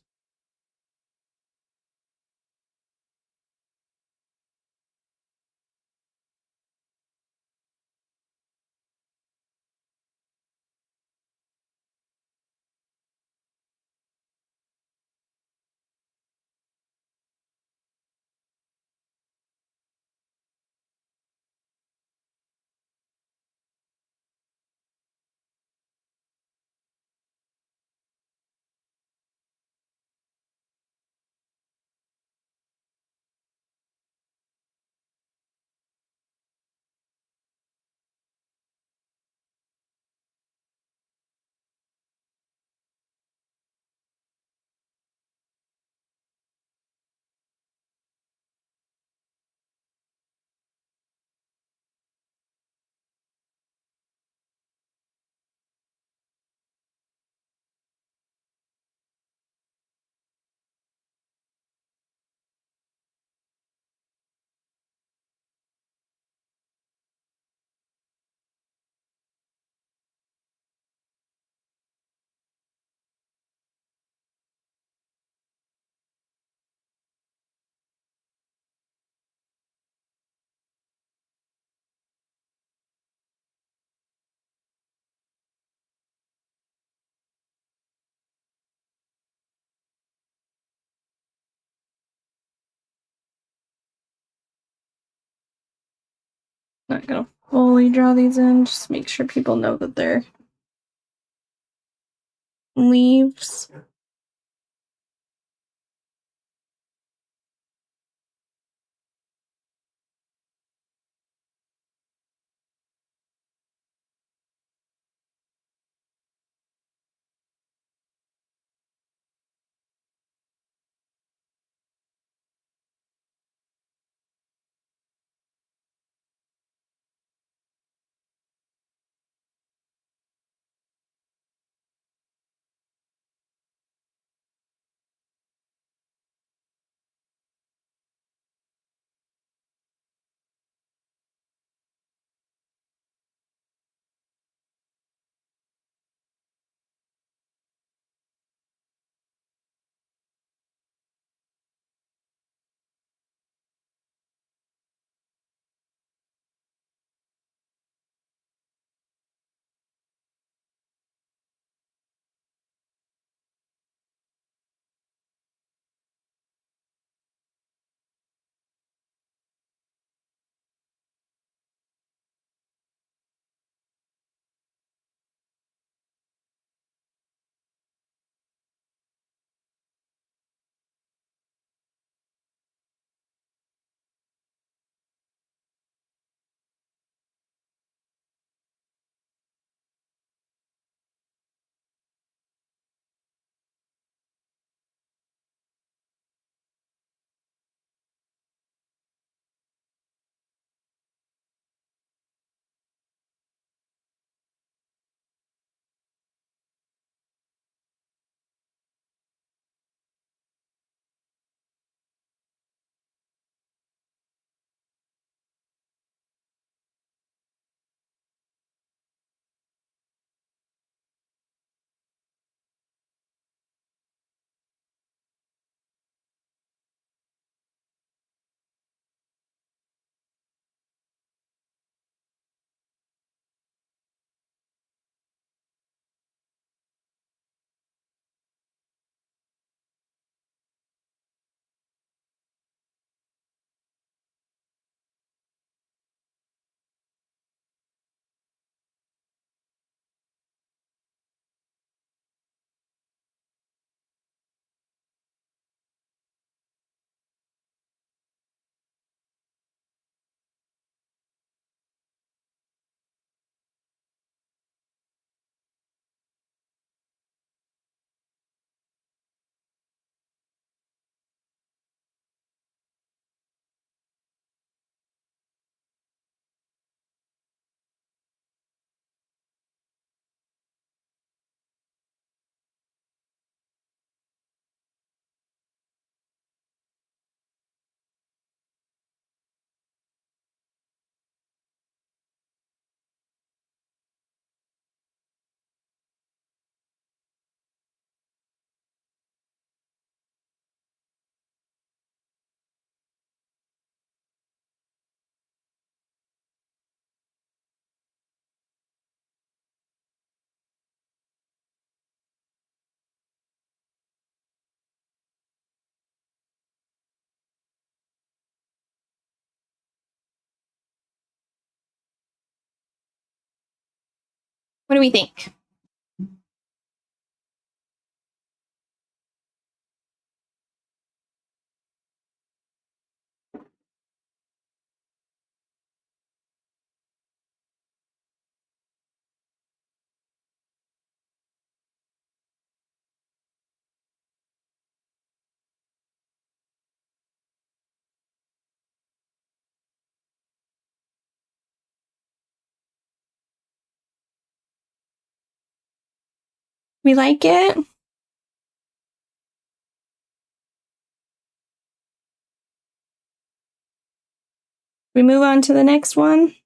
Not gonna fully draw these in, just make sure people know that they're leaves. What do we think? We like it? We move on to the next one?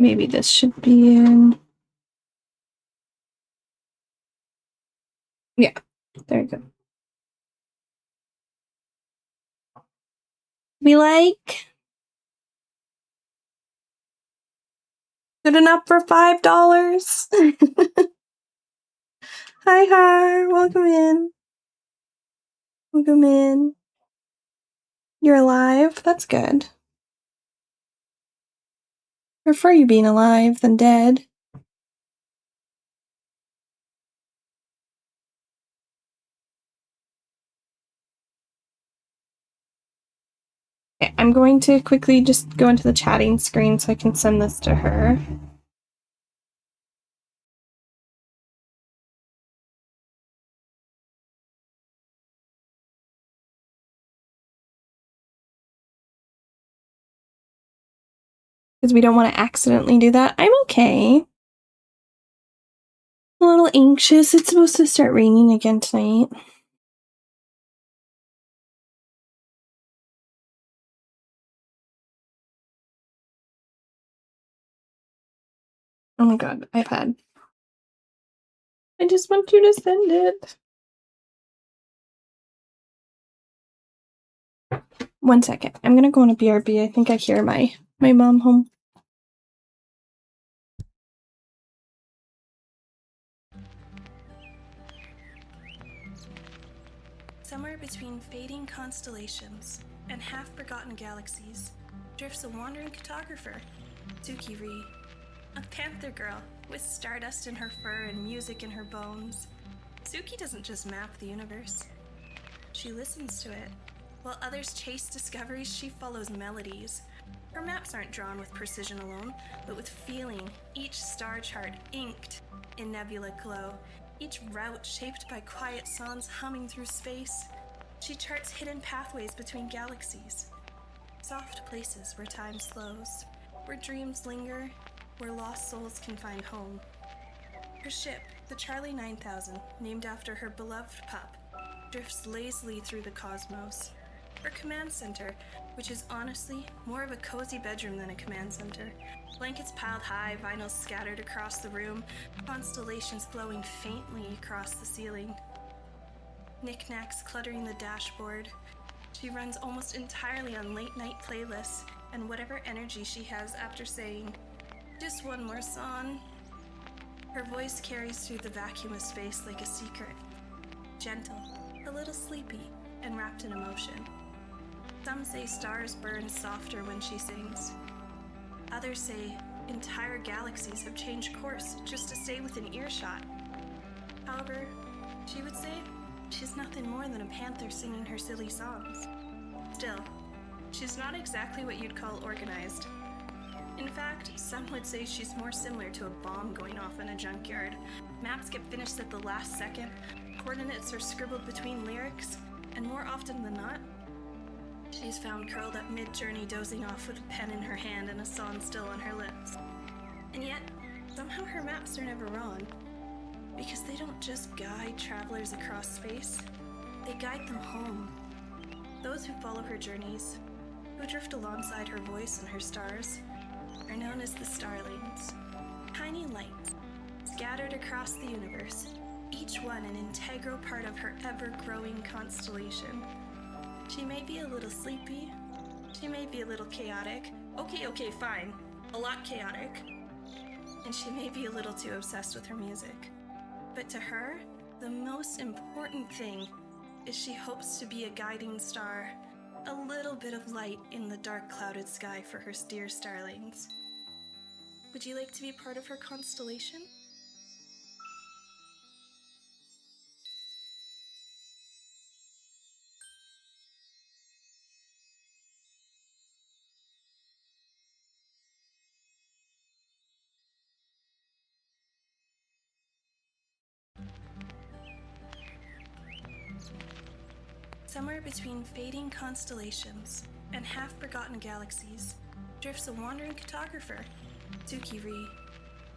Maybe this should be in. Yeah, there you go. We like. Good enough for $5. Hi, welcome in. Welcome in. You're alive? That's good. Prefer you being alive than dead. Okay, I'm going to quickly just go into the chatting screen so I can send this to her. Because we don't want to accidentally do that. I'm okay. A little anxious. It's supposed to start raining again tonight. Oh my god, iPad. I just want you to send it. 1 second. I'm gonna go on a BRB. I think I hear my mom home. Somewhere between fading constellations and half-forgotten galaxies drifts a wandering cartographer, Chibi, a panther girl with stardust in her fur and music in her bones. Suki doesn't just map the universe. She listens to it. While others chase discoveries, she follows melodies. Her maps aren't drawn with precision alone, but with feeling, each star chart inked in nebula glow, each route shaped by quiet songs humming through space. She charts hidden pathways between galaxies, soft places where time slows, where dreams linger, where lost souls can find home. Her ship, the Charlie 9000, named after her beloved pup, drifts lazily through the cosmos. Her command center, which is honestly more of a cozy bedroom than a command center. Blankets piled high, vinyls scattered across the room, constellations glowing faintly across the ceiling. Knickknacks cluttering the dashboard. She runs almost entirely on late-night playlists and whatever energy she has after saying, "Just one more song." Her voice carries through the vacuum of space like a secret. Gentle, a little sleepy, and wrapped in emotion. Some say stars burn softer when she sings. Others say entire galaxies have changed course just to stay within earshot. However, she would say she's nothing more than a panther singing her silly songs. Still, she's not exactly what you'd call organized. In fact, some would say she's more similar to a bomb going off in a junkyard. Maps get finished at the last second, coordinates are scribbled between lyrics, and more often than not, she's found curled up mid-journey dozing off with a pen in her hand and a song still on her lips. And yet, somehow her maps are never wrong. Because they don't just guide travelers across space, they guide them home. Those who follow her journeys, who drift alongside her voice and her stars, are known as the starlings. Tiny lights, scattered across the universe, each one an integral part of her ever-growing constellation. She may be a little sleepy, she may be a little chaotic, okay, fine, a lot chaotic, and she may be a little too obsessed with her music. But to her, the most important thing is she hopes to be a guiding star, a little bit of light in the dark clouded sky for her dear starlings. Would you like to be part of her constellation? Somewhere between fading constellations and half-forgotten galaxies drifts a wandering cartographer, Chibi,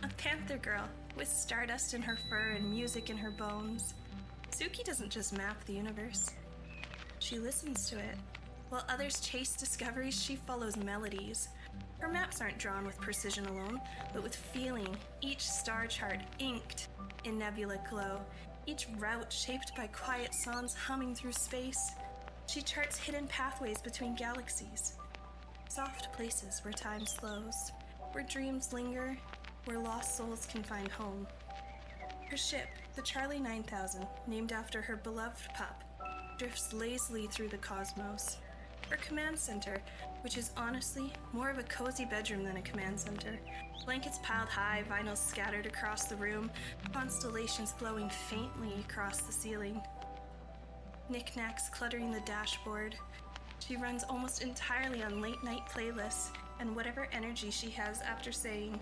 a panther girl with stardust in her fur and music in her bones. Suki doesn't just map the universe. She listens to it. While others chase discoveries, she follows melodies. Her maps aren't drawn with precision alone, but with feeling, each star chart inked in nebula glow, each route shaped by quiet songs humming through space. She charts hidden pathways between galaxies, soft places where time slows, where dreams linger, where lost souls can find home. Her ship, the Charlie 9000, named after her beloved pup, drifts lazily through the cosmos. Her command center, which is honestly more of a cozy bedroom than a command center. Blankets piled high, vinyls scattered across the room, constellations glowing faintly across the ceiling. Knickknacks cluttering the dashboard. She runs almost entirely on late-night playlists and whatever energy she has after saying,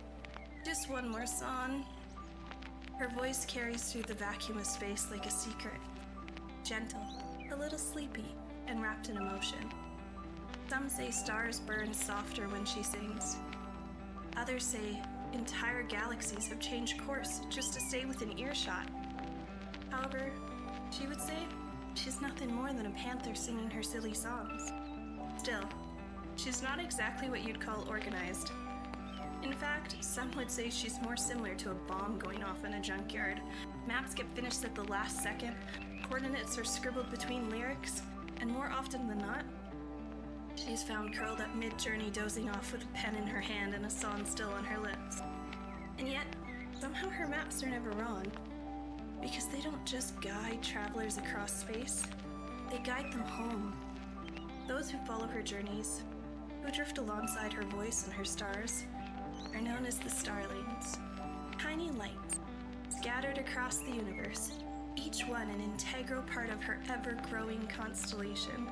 "Just one more song." Her voice carries through the vacuum of space like a secret. Gentle, a little sleepy, and wrapped in emotion. Some say stars burn softer when she sings. Others say entire galaxies have changed course just to stay within earshot. However, she would say she's nothing more than a panther singing her silly songs. Still, she's not exactly what you'd call organized. In fact, some would say she's more similar to a bomb going off in a junkyard. Maps get finished at the last second, coordinates are scribbled between lyrics, and more often than not, she's found curled up mid-journey dozing off with a pen in her hand and a song still on her lips. And yet, somehow her maps are never wrong, because they don't just guide travelers across space, they guide them home. Those who follow her journeys, who drift alongside her voice and her stars, are known as the starlings. Tiny lights, scattered across the universe, each one an integral part of her ever-growing constellation.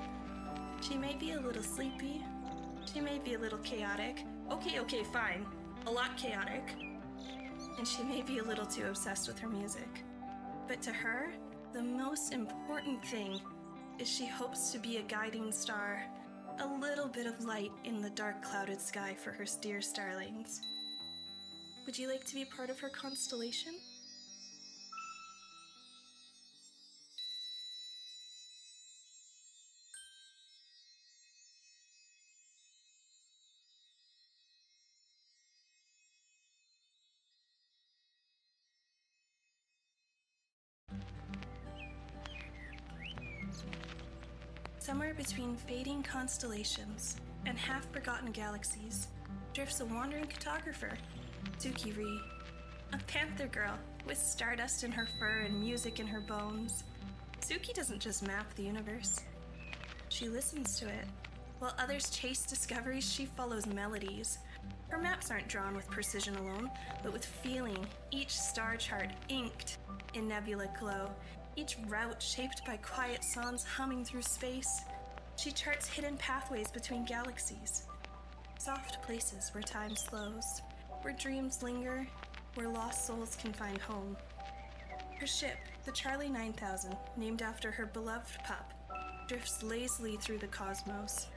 She may be a little sleepy, she may be a little chaotic, okay, fine, a lot chaotic, and she may be a little too obsessed with her music. But to her, the most important thing is she hopes to be a guiding star, a little bit of light in the dark clouded sky for her dear starlings. Would you like to be part of her constellation? Somewhere between fading constellations and half-forgotten galaxies drifts a wandering cartographer, Suki Ree, a panther girl with stardust in her fur and music in her bones. Suki doesn't just map the universe. She listens to it. While others chase discoveries, she follows melodies. Her maps aren't drawn with precision alone, but with feeling, each star chart inked in nebula glow, each route shaped by quiet songs humming through space. She charts hidden pathways between galaxies, soft places where time slows, where dreams linger, where lost souls can find home. Her ship, the Charlie 9000, named after her beloved pup, drifts lazily through the cosmos.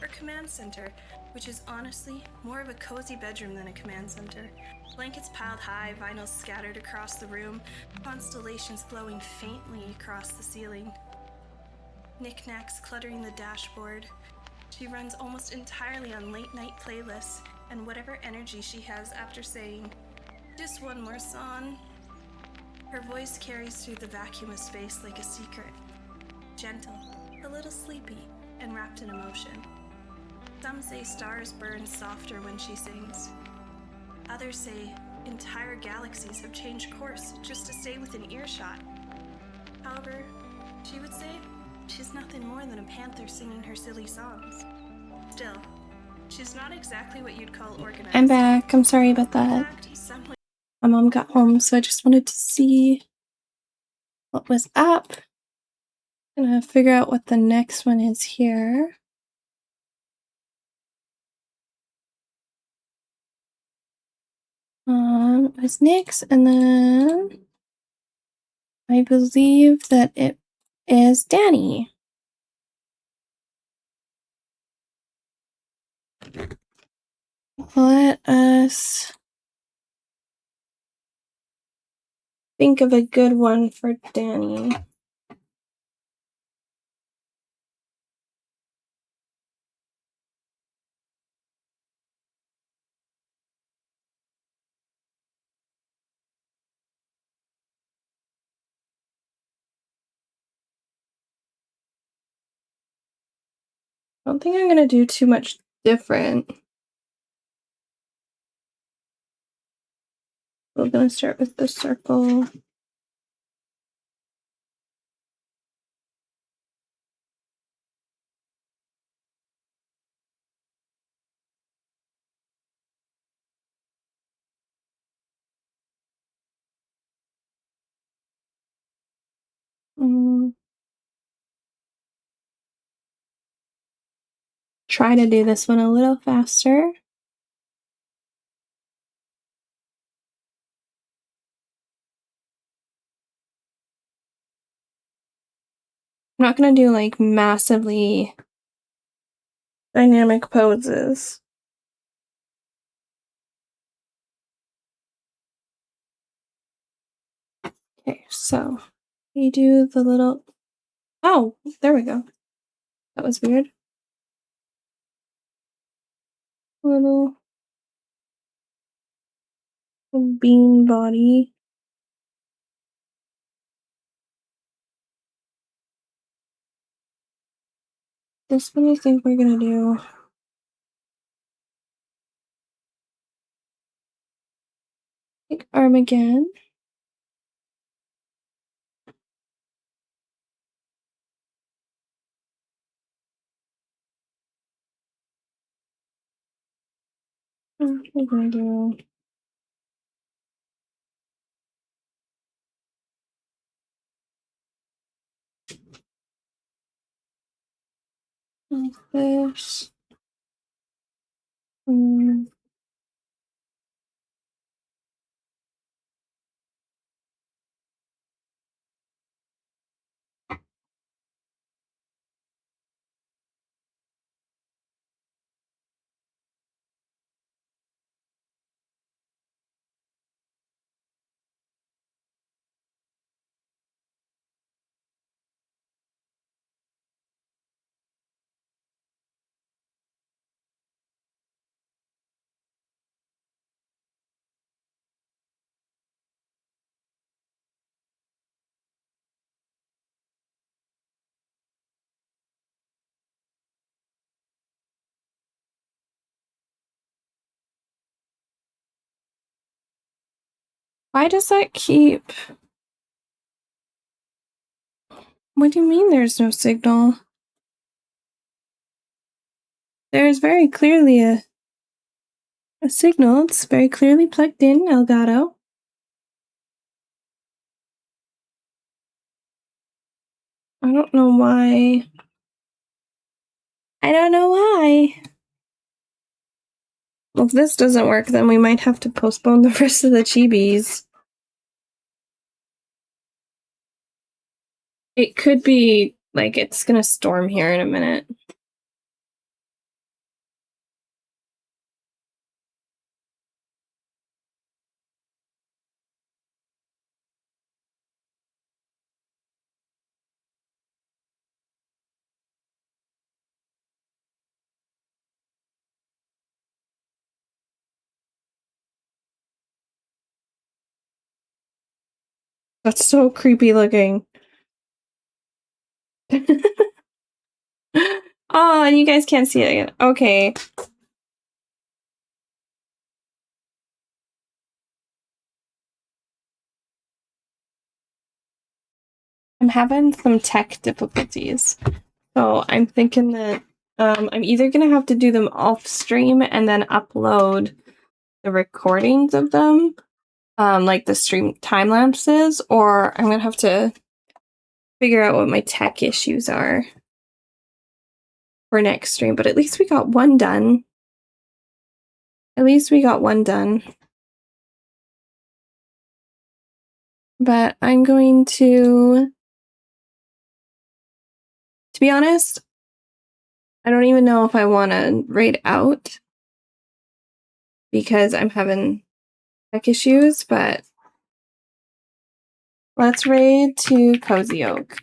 Her command center, which is honestly more of a cozy bedroom than a command center. Blankets piled high, vinyls scattered across the room, constellations glowing faintly across the ceiling. Knickknacks cluttering the dashboard. She runs almost entirely on late-night playlists and whatever energy she has after saying, "Just one more song." Her voice carries through the vacuum of space like a secret. Gentle, a little sleepy, and wrapped in emotion. Some say stars burn softer when she sings. Others say entire galaxies have changed course just to stay within earshot. However, she would say she's nothing more than a panther singing her silly songs. Still, she's not exactly what you'd call organized. I'm back. I'm sorry about that. My mom got home, so I just wanted to see what was up. I'm gonna figure out what the next one is here. It was Nick's, and then I believe that it is Danny. Let us think of a good one for Danny. don't think I'm gonna do too much different. We're gonna start with the circle. Try to do this one a little faster. I'm not gonna do like massively dynamic poses. Okay, so we do the little, oh, there we go. That was weird. Little bean body. This one I think we're gonna do like arm again. We're gonna do like this. Why does that keep? What do you mean there's no signal? There's very clearly a signal. It's very clearly plugged in, Elgato. I don't know why. I don't know why. Well, if this doesn't work, then we might have to postpone the rest of the Chibis. It could be like it's gonna storm here in a minute. That's so creepy looking. Oh, and you guys can't see it again. Okay. I'm having some tech difficulties. So I'm thinking that I'm either going to have to do them off stream and then upload the recordings of them, like the stream time lapses, or I'm going to have to figure out what my tech issues are for next stream. But at least we got one done. At least we got one done. But I'm going to be honest, I don't even know if I want to raid out because I'm having tech issues, but let's raid to Cozy Oak.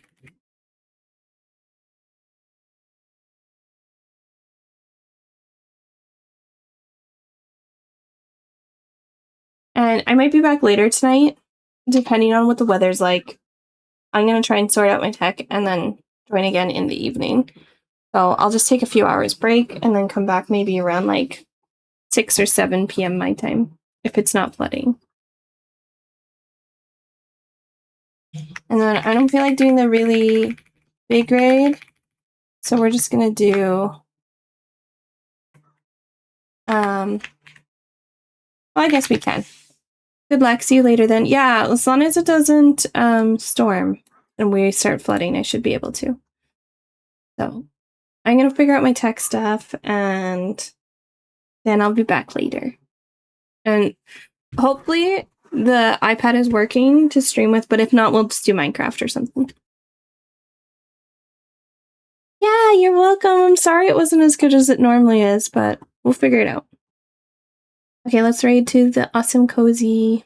And I might be back later tonight, depending on what the weather's like. I'm going to try and sort out my tech and then join again in the evening. So I'll just take a few hours break and then come back maybe around like 6 or 7 p.m. my time if it's not flooding. And then I don't feel like doing the really big raid, so we're just gonna do well, I guess we can. Good luck, see you later then. Yeah, as long as it doesn't storm and we start flooding, I should be able to. So I'm gonna figure out my tech stuff and then I'll be back later. And hopefully the iPad is working to stream with, but if not, we'll just do Minecraft or something. Yeah, you're welcome. I'm sorry it wasn't as good as it normally is, but we'll figure it out. Okay, let's raid to the awesome cozy.